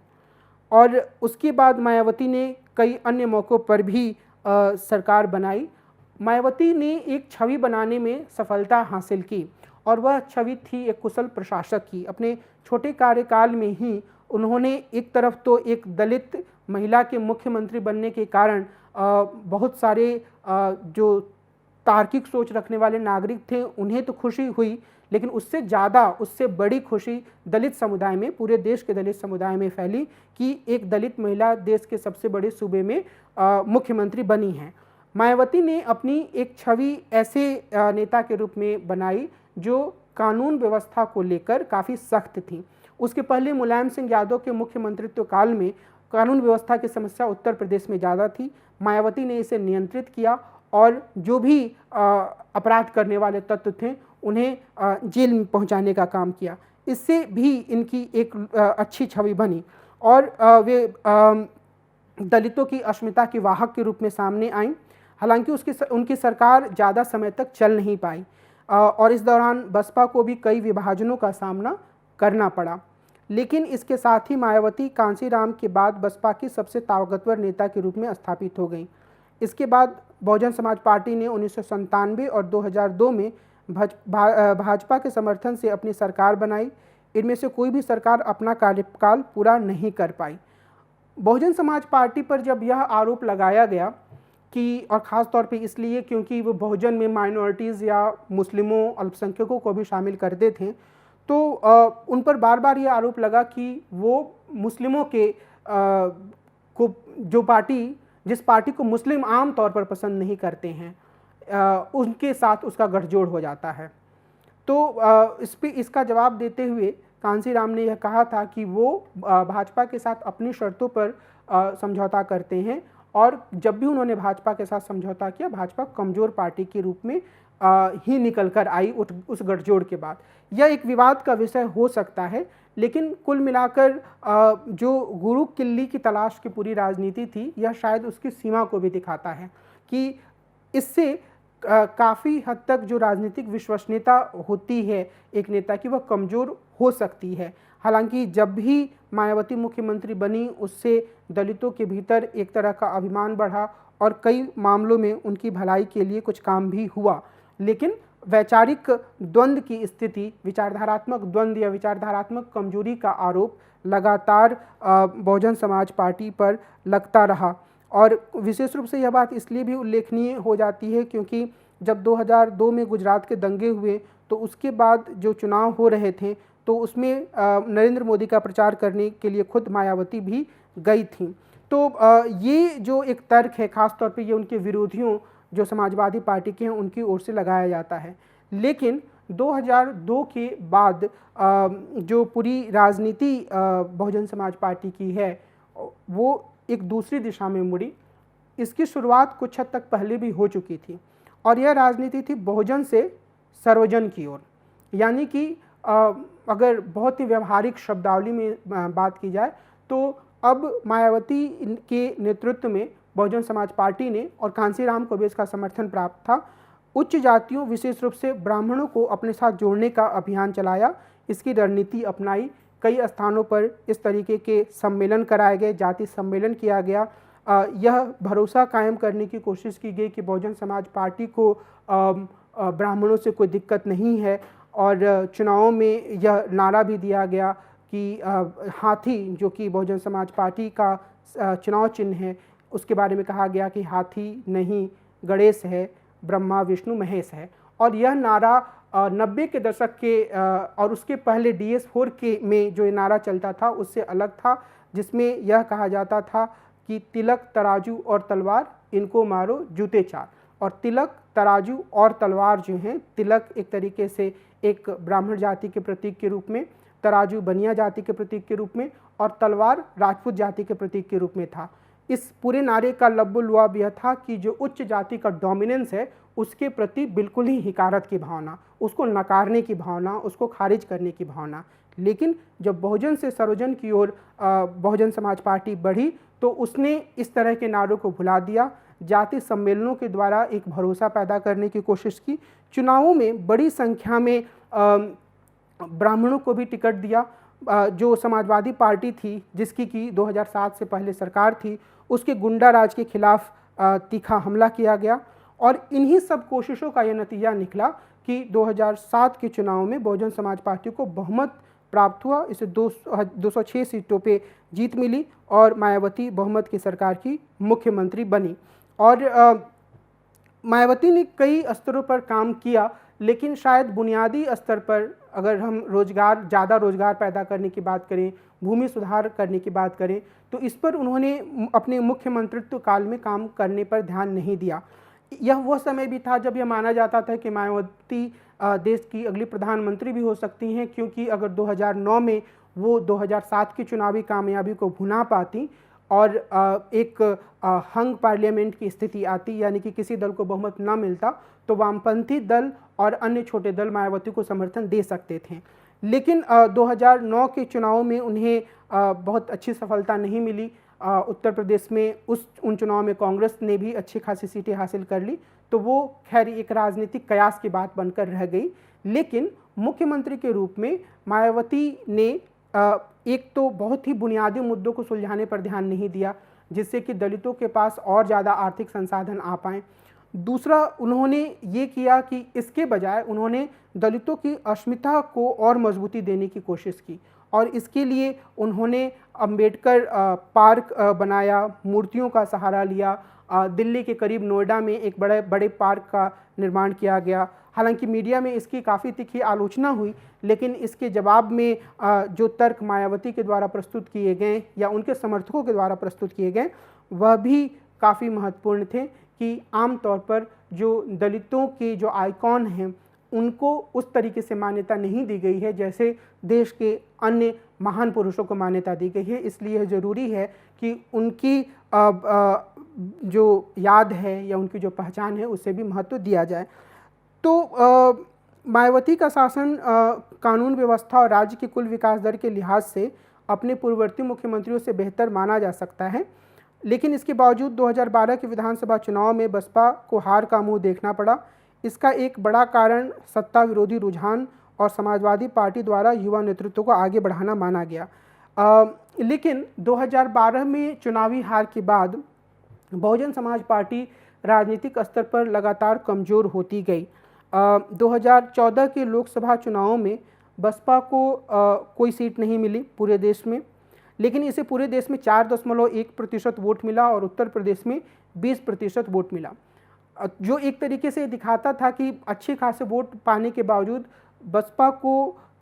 और उसके बाद मायावती ने कई अन्य मौक़ों पर भी सरकार बनाई। मायावती ने एक छवि बनाने में सफलता हासिल की और वह छवि थी एक कुशल प्रशासक की। अपने छोटे कार्यकाल में ही उन्होंने एक तरफ तो एक दलित महिला के मुख्यमंत्री बनने के कारण बहुत सारे जो तार्किक सोच रखने वाले नागरिक थे उन्हें तो खुशी हुई, लेकिन उससे ज़्यादा, उससे बड़ी खुशी दलित समुदाय में, पूरे देश के दलित समुदाय में फैली कि एक दलित महिला देश के सबसे बड़े सूबे में मुख्यमंत्री बनी हैं। मायावती ने अपनी एक छवि ऐसे नेता के रूप में बनाई जो कानून व्यवस्था को लेकर काफ़ी सख्त थी। उसके पहले मुलायम सिंह यादव के मुख्यमंत्रित्व काल में कानून व्यवस्था की समस्या उत्तर प्रदेश में ज़्यादा थी। मायावती ने इसे नियंत्रित किया और जो भी अपराध करने वाले तत्व थे उन्हें जेल में पहुंचाने का काम किया। इससे भी इनकी एक अच्छी छवि बनी और वे दलितों की अस्मिता की वाहक के रूप में सामने आईं। हालांकि उनकी सरकार ज़्यादा समय तक चल नहीं पाई और इस दौरान बसपा को भी कई विभाजनों का सामना करना पड़ा। लेकिन इसके साथ ही मायावती कांसीराम के बाद बसपा की सबसे ताकतवर नेता के रूप में स्थापित हो गई। इसके बाद बहुजन समाज पार्टी ने 1997 और 2002 में भाजपा के समर्थन से अपनी सरकार बनाई। इनमें से कोई भी सरकार अपना कार्यकाल पूरा नहीं कर पाई। बहुजन समाज पार्टी पर जब यह आरोप लगाया गया कि, और ख़ास तौर पे इसलिए क्योंकि वो बहुजन में माइनॉरिटीज़ या मुस्लिमों, अल्पसंख्यकों को भी शामिल करते थे, तो उन पर बार बार ये आरोप लगा कि वो मुस्लिमों के को जो पार्टी, जिस पार्टी को मुस्लिम आम तौर पर पसंद नहीं करते हैं, उनके साथ उसका गठजोड़ हो जाता है। तो इसका जवाब देते हुए कांसीराम ने यह कहा था कि वो भाजपा के साथ अपनी शर्तों पर समझौता करते हैं और जब भी उन्होंने भाजपा के साथ समझौता किया, भाजपा कमज़ोर पार्टी के रूप में ही निकल कर आई उस गठजोड़ के बाद। यह एक विवाद का विषय हो सकता है, लेकिन कुल मिलाकर जो गुरु किल्ली की तलाश की पूरी राजनीति थी, यह शायद उसकी सीमा को भी दिखाता है कि इससे काफ़ी हद तक जो राजनीतिक विश्वसनीयता होती है एक नेता की, वह कमज़ोर हो सकती है। हालांकि जब भी मायावती मुख्यमंत्री बनी, उससे दलितों के भीतर एक तरह का अभिमान बढ़ा और कई मामलों में उनकी भलाई के लिए कुछ काम भी हुआ। लेकिन वैचारिक द्वंद्व की स्थिति, विचारधारात्मक द्वंद्व या विचारधारात्मक कमजोरी का आरोप लगातार बहुजन समाज पार्टी पर लगता रहा। और विशेष रूप से यह बात इसलिए भी उल्लेखनीय हो जाती है क्योंकि जब 2002 में गुजरात के दंगे हुए तो उसके बाद जो चुनाव हो रहे थे तो उसमें नरेंद्र मोदी का प्रचार करने के लिए खुद मायावती भी गई थी। तो ये जो एक तर्क है, ख़ास तौर पे ये उनके विरोधियों जो समाजवादी पार्टी के हैं उनकी ओर से लगाया जाता है। लेकिन 2002 के बाद जो पूरी राजनीति बहुजन समाज पार्टी की है वो एक दूसरी दिशा में मुड़ी। इसकी शुरुआत कुछ हद तक पहले भी हो चुकी थी और यह राजनीति थी बहुजन से सर्वजन की ओर। यानी कि अगर बहुत ही व्यवहारिक शब्दावली में बात की जाए तो अब मायावती के नेतृत्व में बहुजन समाज पार्टी ने, और कांसीराम को भी इसका समर्थन प्राप्त था, उच्च जातियों विशेष रूप से ब्राह्मणों को अपने साथ जोड़ने का अभियान चलाया। इसकी रणनीति अपनाई। कई स्थानों पर इस तरीके के सम्मेलन कराए गए, जाति सम्मेलन किया गया। यह भरोसा कायम करने की कोशिश की गई कि बहुजन समाज पार्टी को ब्राह्मणों से कोई दिक्कत नहीं है और चुनावों में यह नारा भी दिया गया कि हाथी, जो कि बहुजन समाज पार्टी का चुनाव चिन्ह है, उसके बारे में कहा गया कि हाथी नहीं गणेश है, ब्रह्मा विष्णु महेश है। और यह नारा 90 के दशक के और उसके पहले DS4 के में जो ये नारा चलता था उससे अलग था, जिसमें यह कहा जाता था कि तिलक तराजू और तलवार इनको मारो जूते चार। और तिलक, तराजू और तलवार जो हैं, तिलक एक तरीके से एक ब्राह्मण जाति के प्रतीक के रूप में, तराजू बनिया जाति के प्रतीक के रूप में और तलवार राजपूत जाति के प्रतीक के रूप में था। इस पूरे नारे का लब्बुलुआब यह था कि जो उच्च जाति का डोमिनेंस है उसके प्रति बिल्कुल ही हिकारत की भावना, उसको नकारने की भावना, उसको खारिज करने की भावना। लेकिन जब बहुजन से सर्वजन की ओर बहुजन समाज पार्टी बढ़ी तो उसने इस तरह के नारों को भुला दिया। जाति सम्मेलनों के द्वारा एक भरोसा पैदा करने की कोशिश की। चुनावों में बड़ी संख्या में ब्राह्मणों को भी टिकट दिया। जो समाजवादी पार्टी थी जिसकी कि 2007 से पहले सरकार थी, उसके गुंडा राज के खिलाफ तीखा हमला किया गया। और इन्हीं सब कोशिशों का यह नतीजा निकला कि 2007 के चुनाव में बहुजन समाज पार्टी को बहुमत प्राप्त हुआ। इसे 206 सीटों पे जीत मिली और मायावती बहुमत की सरकार की मुख्यमंत्री बनी। और मायावती ने कई स्तरों पर काम किया, लेकिन शायद बुनियादी स्तर पर अगर हम ज़्यादा रोज़गार पैदा करने की बात करें, भूमि सुधार करने की बात करें, तो इस पर उन्होंने अपने मुख्यमंत्रित्व काल में काम करने पर ध्यान नहीं दिया। यह वो समय भी था जब यह माना जाता था कि मायावती देश की अगली प्रधानमंत्री भी हो सकती हैं, क्योंकि अगर 2009 में वो 2007 की चुनावी कामयाबी को भुना पाती और एक हंग पार्लियामेंट की स्थिति आती, यानी कि किसी दल को बहुमत न मिलता, तो वामपंथी दल और अन्य छोटे दल मायावती को समर्थन दे सकते थे। लेकिन 2009 के चुनाव में उन्हें बहुत अच्छी सफलता नहीं मिली। उत्तर प्रदेश में उन चुनाव में कांग्रेस ने भी अच्छी खासी सीटें हासिल कर ली, तो वो खैर एक राजनीतिक कयास की बात बनकर रह गई। लेकिन मुख्यमंत्री के रूप में मायावती ने एक तो बहुत ही बुनियादी मुद्दों को सुलझाने पर ध्यान नहीं दिया, जिससे कि दलितों के पास और ज़्यादा आर्थिक संसाधन आ पाएँ। दूसरा, उन्होंने ये किया कि इसके बजाय उन्होंने दलितों की अस्मिता को और मजबूती देने की कोशिश की, और इसके लिए उन्होंने अंबेडकर पार्क बनाया, मूर्तियों का सहारा लिया। दिल्ली के करीब नोएडा में एक बड़े पार्क का निर्माण किया गया। हालांकि मीडिया में इसकी काफ़ी तीखी आलोचना हुई, लेकिन इसके जवाब में जो तर्क मायावती के द्वारा प्रस्तुत किए गए या उनके समर्थकों के द्वारा प्रस्तुत किए गए, वह भी काफ़ी महत्वपूर्ण थे कि आमतौर पर जो दलितों के जो आइकॉन हैं उनको उस तरीके से मान्यता नहीं दी गई है जैसे देश के अन्य महान पुरुषों को मान्यता दी गई है। इसलिए ज़रूरी है कि उनकी जो याद है या उनकी जो पहचान है उसे भी महत्व दिया जाए। तो मायावती का शासन कानून व्यवस्था और राज्य की कुल विकास दर के लिहाज से अपने पूर्ववर्ती मुख्यमंत्रियों से बेहतर माना जा सकता है, लेकिन इसके बावजूद 2012 के विधानसभा चुनाव में बसपा को हार का मुंह देखना पड़ा। इसका एक बड़ा कारण सत्ता विरोधी रुझान और समाजवादी पार्टी द्वारा युवा नेतृत्व को आगे बढ़ाना माना गया। लेकिन 2012 में चुनावी हार के बाद बहुजन समाज पार्टी राजनीतिक स्तर पर लगातार कमज़ोर होती गई। 2014 के लोकसभा चुनावों में बसपा को कोई सीट नहीं मिली पूरे देश में, लेकिन इसे पूरे देश में 4.1% वोट मिला और उत्तर प्रदेश में 20% वोट मिला, जो एक तरीके से दिखाता था कि अच्छे खासे वोट पाने के बावजूद बसपा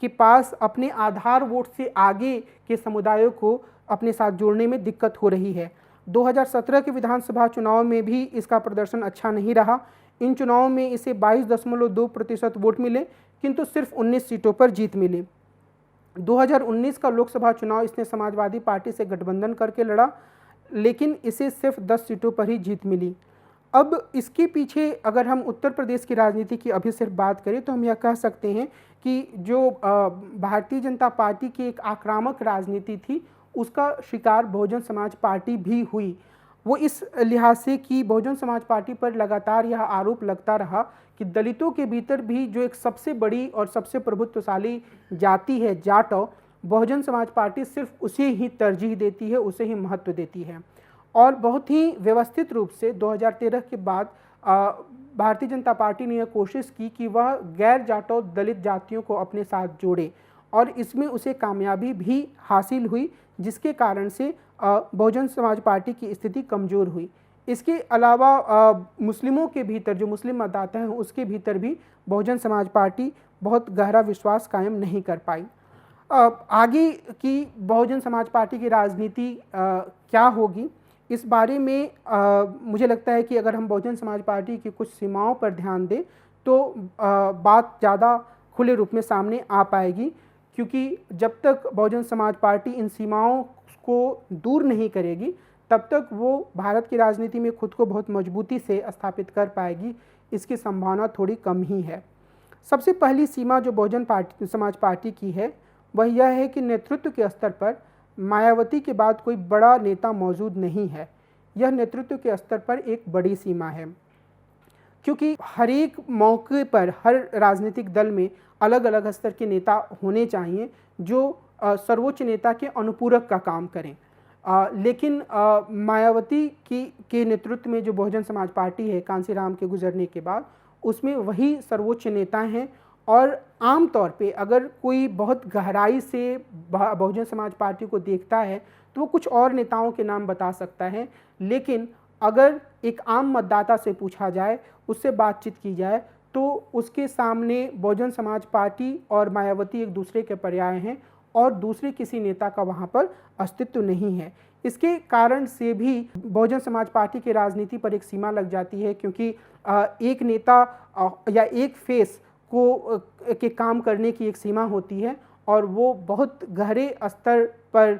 के पास अपने आधार वोट से आगे के समुदायों को अपने साथ जोड़ने में दिक्कत हो रही है। 2017 के विधानसभा चुनाव में भी इसका प्रदर्शन अच्छा नहीं रहा। इन चुनावों में इसे 22.2% वोट मिले, किंतु सिर्फ 19 सीटों पर जीत मिली। 2019 का लोकसभा चुनाव इसने समाजवादी पार्टी से गठबंधन करके लड़ा, लेकिन इसे सिर्फ 10 सीटों पर ही जीत मिली। अब इसके पीछे अगर हम उत्तर प्रदेश की राजनीति की अभी सिर्फ बात करें तो हम यह कह सकते हैं कि जो भारतीय जनता पार्टी की एक आक्रामक राजनीति थी उसका शिकार बहुजन समाज पार्टी भी हुई। वो इस लिहाज से कि बहुजन समाज पार्टी पर लगातार यह आरोप लगता रहा कि दलितों के भीतर भी जो एक सबसे बड़ी और सबसे प्रभुत्वशाली जाति है जाटो, बहुजन समाज पार्टी सिर्फ उसे ही तरजीह देती है, उसे ही महत्व देती है। और बहुत ही व्यवस्थित रूप से 2013 के बाद भारतीय जनता पार्टी ने यह कोशिश की कि वह गैर जाटो दलित जातियों को अपने साथ जोड़े, और इसमें उसे कामयाबी भी हासिल हुई, जिसके कारण से बहुजन समाज पार्टी की स्थिति कमज़ोर हुई। इसके अलावा मुस्लिमों के भीतर, जो मुस्लिम मतदाता हैं उसके भीतर भी बहुजन समाज पार्टी बहुत गहरा विश्वास कायम नहीं कर पाई। आगे की बहुजन समाज पार्टी की राजनीति क्या होगी, इस बारे में मुझे लगता है कि अगर हम बहुजन समाज पार्टी की कुछ सीमाओं पर ध्यान दें तो बात ज़्यादा खुले रूप में सामने आ पाएगी, क्योंकि जब तक बहुजन समाज पार्टी इन सीमाओं को दूर नहीं करेगी तब तक वो भारत की राजनीति में खुद को बहुत मजबूती से स्थापित कर पाएगी। इसकी संभावना थोड़ी कम ही है। सबसे पहली सीमा जो बहुजन समाज पार्टी की है वह यह है कि नेतृत्व के स्तर पर मायावती के बाद कोई बड़ा नेता मौजूद नहीं है। यह नेतृत्व के स्तर पर एक बड़ी सीमा है, क्योंकि हर एक मौके पर हर राजनीतिक दल में अलग अलग स्तर के नेता होने चाहिए जो सर्वोच्च नेता के अनुपूरक का काम करें। लेकिन मायावती के नेतृत्व में जो बहुजन समाज पार्टी है कांसीराम के गुजरने के बाद, उसमें वही सर्वोच्च नेता हैं। और आम तौर पे अगर कोई बहुत गहराई से बहुजन समाज पार्टी को देखता है तो वो कुछ और नेताओं के नाम बता सकता है, लेकिन अगर एक आम मतदाता से पूछा जाए, उससे बातचीत की जाए, तो उसके सामने बहुजन समाज पार्टी और मायावती एक दूसरे के पर्याय हैं और दूसरे किसी नेता का वहाँ पर अस्तित्व नहीं है। इसके कारण से भी बहुजन समाज पार्टी की राजनीति पर एक सीमा लग जाती है, क्योंकि एक नेता या एक फेस को के काम करने की एक सीमा होती है और वो बहुत गहरे स्तर पर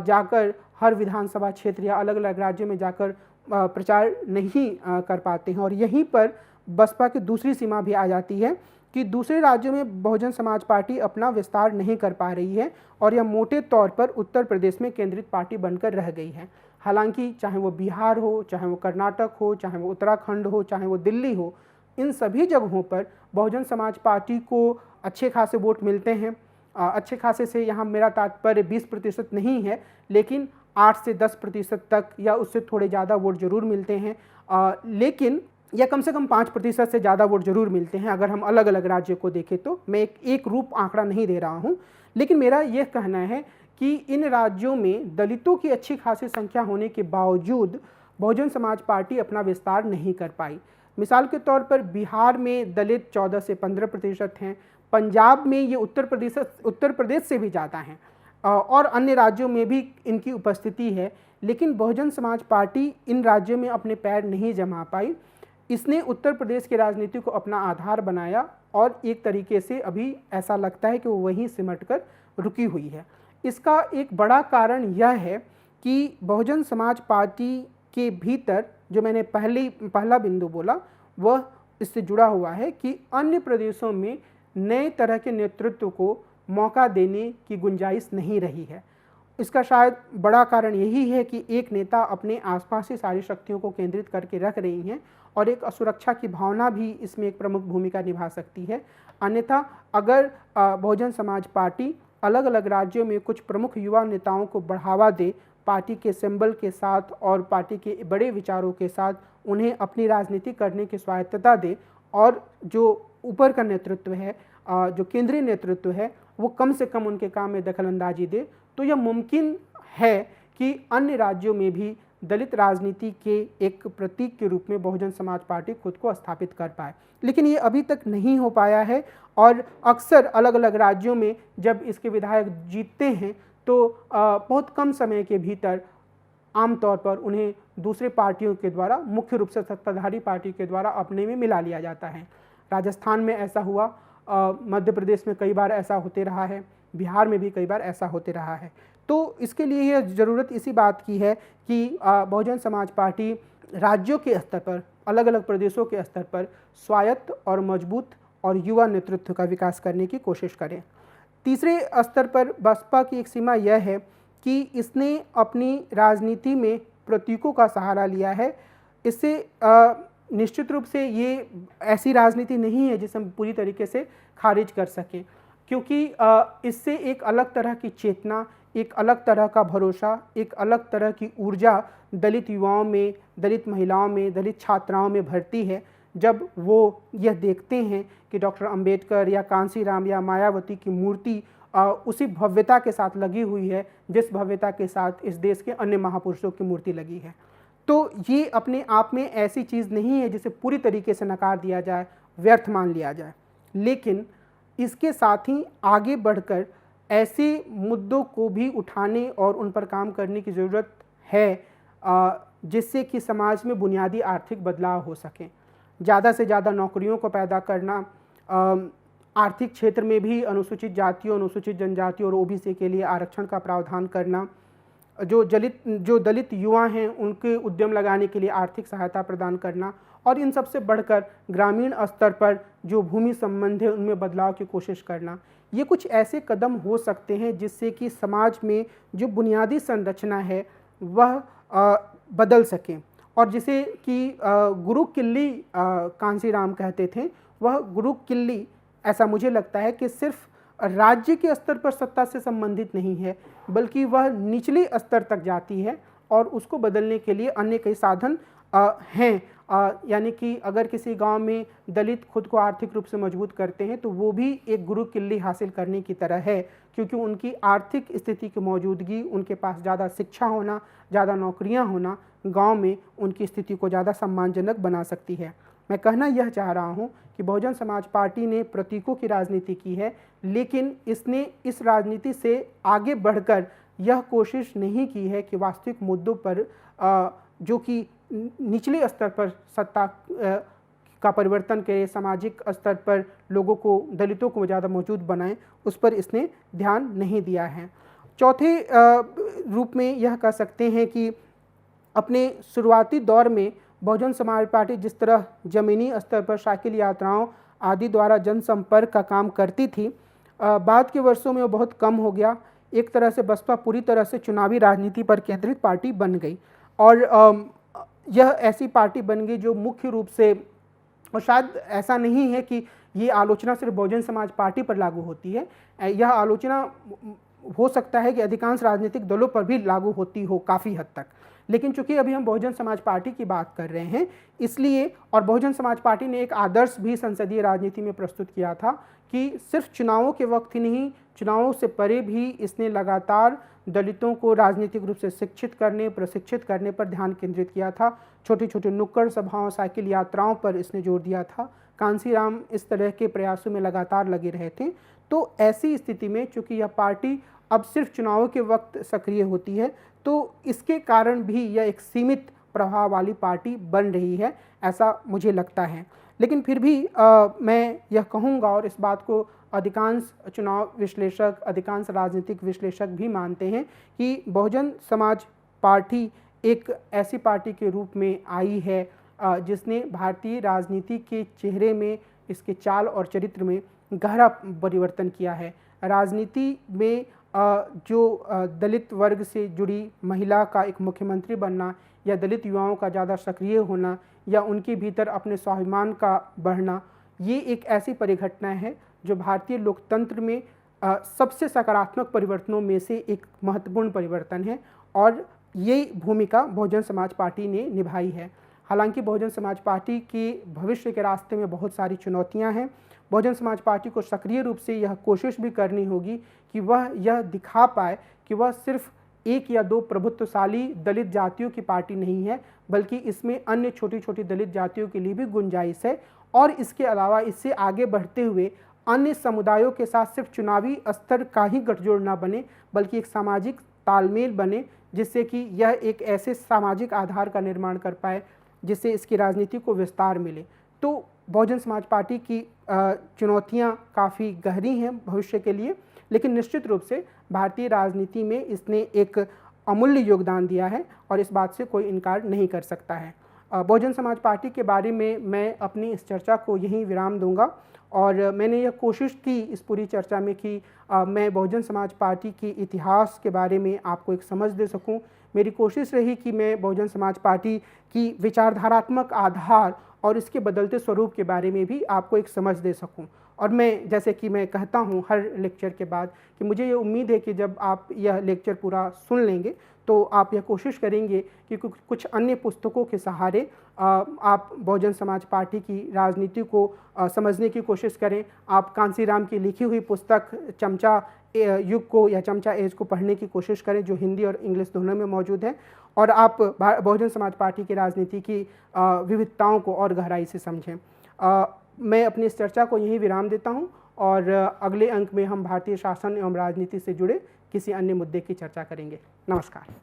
जाकर हर विधानसभा क्षेत्र या अलग अलग राज्यों में जाकर प्रचार नहीं कर पाते हैं। और यहीं पर बसपा की दूसरी सीमा भी आ जाती है कि दूसरे राज्यों में बहुजन समाज पार्टी अपना विस्तार नहीं कर पा रही है और यह मोटे तौर पर उत्तर प्रदेश में केंद्रित पार्टी बनकर रह गई है। हालांकि चाहे वो बिहार हो, चाहे वो कर्नाटक हो, चाहे वो उत्तराखंड हो, चाहे वो दिल्ली हो, इन सभी जगहों पर बहुजन समाज पार्टी को अच्छे खासे वोट मिलते हैं। अच्छे खासे से यहाँ मेरा तात्पर्य 20% नहीं है, लेकिन 8 से 10% तक या उससे थोड़े ज़्यादा वोट जरूर मिलते हैं, लेकिन या कम से कम 5% से ज़्यादा वोट जरूर मिलते हैं अगर हम अलग अलग राज्यों को देखें तो। मैं एक रूप आंकड़ा नहीं दे रहा हूँ, लेकिन मेरा यह कहना है कि इन राज्यों में दलितों की अच्छी खासी संख्या होने के बावजूद बहुजन समाज पार्टी अपना विस्तार नहीं कर पाई। मिसाल के तौर पर बिहार में दलित 14 से 15% हैं, पंजाब में ये उत्तर प्रदेश से भी ज़्यादा हैं और अन्य राज्यों में भी इनकी उपस्थिति है, लेकिन बहुजन समाज पार्टी इन राज्यों में अपने पैर नहीं जमा पाई। इसने उत्तर प्रदेश की राजनीति को अपना आधार बनाया और एक तरीके से अभी ऐसा लगता है कि वो वहीं सिमट कर रुकी हुई है। इसका एक बड़ा कारण यह है कि बहुजन समाज पार्टी के भीतर जो मैंने पहला बिंदु बोला वह इससे जुड़ा हुआ है कि अन्य प्रदेशों में नए तरह के नेतृत्व को मौका देने की गुंजाइश नहीं रही है। इसका शायद बड़ा कारण यही है कि एक नेता अपने आसपास ही सारी शक्तियों को केंद्रित करके रख रही हैं और एक असुरक्षा की भावना भी इसमें एक प्रमुख भूमिका निभा सकती है। अन्यथा अगर बहुजन समाज पार्टी अलग अलग राज्यों में कुछ प्रमुख युवा नेताओं को बढ़ावा दे, पार्टी के सिंबल के साथ और पार्टी के बड़े विचारों के साथ उन्हें अपनी राजनीति करने की स्वायत्तता दे और जो ऊपर का नेतृत्व है, जो केंद्रीय नेतृत्व है, वो कम से कम उनके काम में दखलंदाजी दे, तो यह मुमकिन है कि अन्य राज्यों में भी दलित राजनीति के एक प्रतीक के रूप में बहुजन समाज पार्टी खुद को स्थापित कर पाए। लेकिन ये अभी तक नहीं हो पाया है और अक्सर अलग अलग राज्यों में जब इसके विधायक जीतते हैं तो बहुत कम समय के भीतर आमतौर पर उन्हें दूसरे पार्टियों के द्वारा, मुख्य रूप से सत्ताधारी पार्टी के द्वारा अपने में मिला लिया जाता है। राजस्थान में ऐसा हुआ, मध्य प्रदेश में कई बार ऐसा होते रहा है, बिहार में भी कई बार ऐसा होते रहा है। तो इसके लिए यह ज़रूरत इसी बात की है कि बहुजन समाज पार्टी राज्यों के स्तर पर, अलग अलग प्रदेशों के स्तर पर स्वायत्त और मजबूत और युवा नेतृत्व का विकास करने की कोशिश करें। तीसरे स्तर पर बसपा की एक सीमा यह है कि इसने अपनी राजनीति में प्रतीकों का सहारा लिया है। इससे निश्चित रूप से ये ऐसी राजनीति नहीं है जिसे हम पूरी तरीके से खारिज कर सकें, क्योंकि इससे एक अलग तरह की चेतना, एक अलग तरह का भरोसा, एक अलग तरह की ऊर्जा दलित युवाओं में, दलित महिलाओं में, दलित छात्राओं में भरती है जब वो यह देखते हैं कि डॉक्टर अंबेडकर या कांसीराम या मायावती की मूर्ति उसी भव्यता के साथ लगी हुई है जिस भव्यता के साथ इस देश के अन्य महापुरुषों की मूर्ति लगी है। तो ये अपने आप में ऐसी चीज़ नहीं है जिसे पूरी तरीके से नकार दिया जाए, व्यर्थ मान लिया जाए, लेकिन इसके साथ ही आगे बढ़कर ऐसे मुद्दों को भी उठाने और उन पर काम करने की ज़रूरत है जिससे कि समाज में बुनियादी आर्थिक बदलाव हो सके। ज़्यादा से ज़्यादा नौकरियों को पैदा करना, आर्थिक क्षेत्र में भी अनुसूचित जातियों, अनुसूचित जनजातियों और ओबीसी के लिए आरक्षण का प्रावधान करना, जो दलित युवा हैं उनके उद्यम लगाने के लिए आर्थिक सहायता प्रदान करना और इन सबसे बढ़कर ग्रामीण स्तर पर जो भूमि संबंध है उनमें बदलाव की कोशिश करना। ये कुछ ऐसे कदम हो सकते हैं जिससे कि समाज में जो बुनियादी संरचना है वह बदल सके और जिसे कि गुरु किल्ली कांसीराम कहते थे, वह गुरु किल्ली ऐसा मुझे लगता है कि सिर्फ राज्य के स्तर पर सत्ता से संबंधित नहीं है, बल्कि वह निचले स्तर तक जाती है और उसको बदलने के लिए अन्य कई साधन हैं। यानी कि अगर किसी गांव में दलित खुद को आर्थिक रूप से मजबूत करते हैं तो वो भी एक गुरु किल्ली हासिल करने की तरह है, क्योंकि उनकी आर्थिक स्थिति की मौजूदगी, उनके पास ज़्यादा शिक्षा होना, ज़्यादा नौकरियां होना गांव में उनकी स्थिति को ज़्यादा सम्मानजनक बना सकती है। मैं कहना यह चाह रहा हूं कि बहुजन समाज पार्टी ने प्रतीकों की राजनीति की है, लेकिन इसने इस राजनीति से आगे बढ़कर यह कोशिश नहीं की है कि वास्तविक मुद्दों पर जो कि निचले स्तर पर सत्ता का परिवर्तन करे, सामाजिक स्तर पर लोगों को, दलितों को ज़्यादा मौजूद बनाएं, उस पर इसने ध्यान नहीं दिया है। चौथे रूप में यह कह सकते हैं कि अपने शुरुआती दौर में बहुजन समाज पार्टी जिस तरह ज़मीनी स्तर पर साइकिल यात्राओं आदि द्वारा जनसंपर्क का काम करती थी, बाद के वर्षों में वो बहुत कम हो गया। एक तरह से बसपा पूरी तरह से चुनावी राजनीति पर केंद्रित पार्टी बन गई और यह ऐसी पार्टी बन गई जो मुख्य रूप से, और शायद ऐसा नहीं है कि ये आलोचना सिर्फ बहुजन समाज पार्टी पर लागू होती है, यह आलोचना हो सकता है कि अधिकांश राजनीतिक दलों पर भी लागू होती हो काफ़ी हद तक, लेकिन चूंकि अभी हम बहुजन समाज पार्टी की बात कर रहे हैं इसलिए, और बहुजन समाज पार्टी ने एक आदर्श भी संसदीय राजनीति में प्रस्तुत किया था कि सिर्फ चुनावों के वक्त ही नहीं, चुनावों से परे भी इसने लगातार दलितों को राजनीतिक रूप से शिक्षित करने, प्रशिक्षित करने पर ध्यान केंद्रित किया था। छोटी छोटी नुक्कड़ सभाओं, साइकिल यात्राओं पर इसने जोर दिया था। कांसीराम इस तरह के प्रयासों में लगातार लगे रहे थे। तो ऐसी स्थिति में चूंकि यह पार्टी अब सिर्फ चुनावों के वक्त सक्रिय होती है, तो इसके कारण भी यह एक सीमित प्रभाव वाली पार्टी बन रही है, ऐसा मुझे लगता है। लेकिन फिर भी मैं यह कहूँगा, और इस बात को अधिकांश चुनाव विश्लेषक, अधिकांश राजनीतिक विश्लेषक भी मानते हैं कि बहुजन समाज पार्टी एक ऐसी पार्टी के रूप में आई है जिसने भारतीय राजनीति के चेहरे में, इसके चाल और चरित्र में गहरा परिवर्तन किया है। राजनीति में जो दलित वर्ग से जुड़ी महिला का एक मुख्यमंत्री बनना, या दलित युवाओं का ज़्यादा सक्रिय होना, या उनके भीतर अपने स्वाभिमान का बढ़ना, ये एक ऐसी परिघटना है जो भारतीय लोकतंत्र में सबसे सकारात्मक परिवर्तनों में से एक महत्वपूर्ण परिवर्तन है, और ये भूमिका बहुजन समाज पार्टी ने निभाई है। हालांकि बहुजन समाज पार्टी के भविष्य के रास्ते में बहुत सारी चुनौतियां हैं। बहुजन समाज पार्टी को सक्रिय रूप से यह कोशिश भी करनी होगी कि वह यह दिखा पाए कि वह सिर्फ एक या दो प्रभुत्वशाली दलित जातियों की पार्टी नहीं है, बल्कि इसमें अन्य छोटी छोटी दलित जातियों के लिए भी गुंजाइश है। और इसके अलावा इससे आगे बढ़ते हुए अन्य समुदायों के साथ सिर्फ चुनावी स्तर का ही गठजोड़ न बने, बल्कि एक सामाजिक तालमेल बने, जिससे कि यह एक ऐसे सामाजिक आधार का निर्माण कर पाए जिससे इसकी राजनीति को विस्तार मिले। तो बहुजन समाज पार्टी की चुनौतियां काफ़ी गहरी हैं भविष्य के लिए, लेकिन निश्चित रूप से भारतीय राजनीति में इसने एक अमूल्य योगदान दिया है और इस बात से कोई इनकार नहीं कर सकता है। बहुजन समाज पार्टी के बारे में मैं अपनी इस चर्चा को यहीं विराम दूंगा, और मैंने यह कोशिश की इस पूरी चर्चा में कि मैं बहुजन समाज पार्टी के इतिहास के बारे में आपको एक समझ दे सकूं। मेरी कोशिश रही कि मैं बहुजन समाज पार्टी की विचारधारात्मक आधार और इसके बदलते स्वरूप के बारे में भी आपको एक समझ दे सकूं। और मैं, जैसे कि मैं कहता हूं हर लेक्चर के बाद, कि मुझे ये उम्मीद है कि जब आप यह लेक्चर पूरा सुन लेंगे तो आप यह कोशिश करेंगे कि कुछ अन्य पुस्तकों के सहारे आप बहुजन समाज पार्टी की राजनीति को समझने की कोशिश करें। आप कांसीराम की लिखी हुई पुस्तक चमचा युग को या चमचा एज को पढ़ने की कोशिश करें, जो हिंदी और इंग्लिश दोनों में मौजूद है, और आप बहुजन समाज पार्टी की राजनीति की विविधताओं को और गहराई से समझें। मैं अपनी इस चर्चा को यहीं विराम देता हूं, और अगले अंक में हम भारतीय शासन एवं राजनीति से जुड़े किसी अन्य मुद्दे की चर्चा करेंगे। नमस्कार।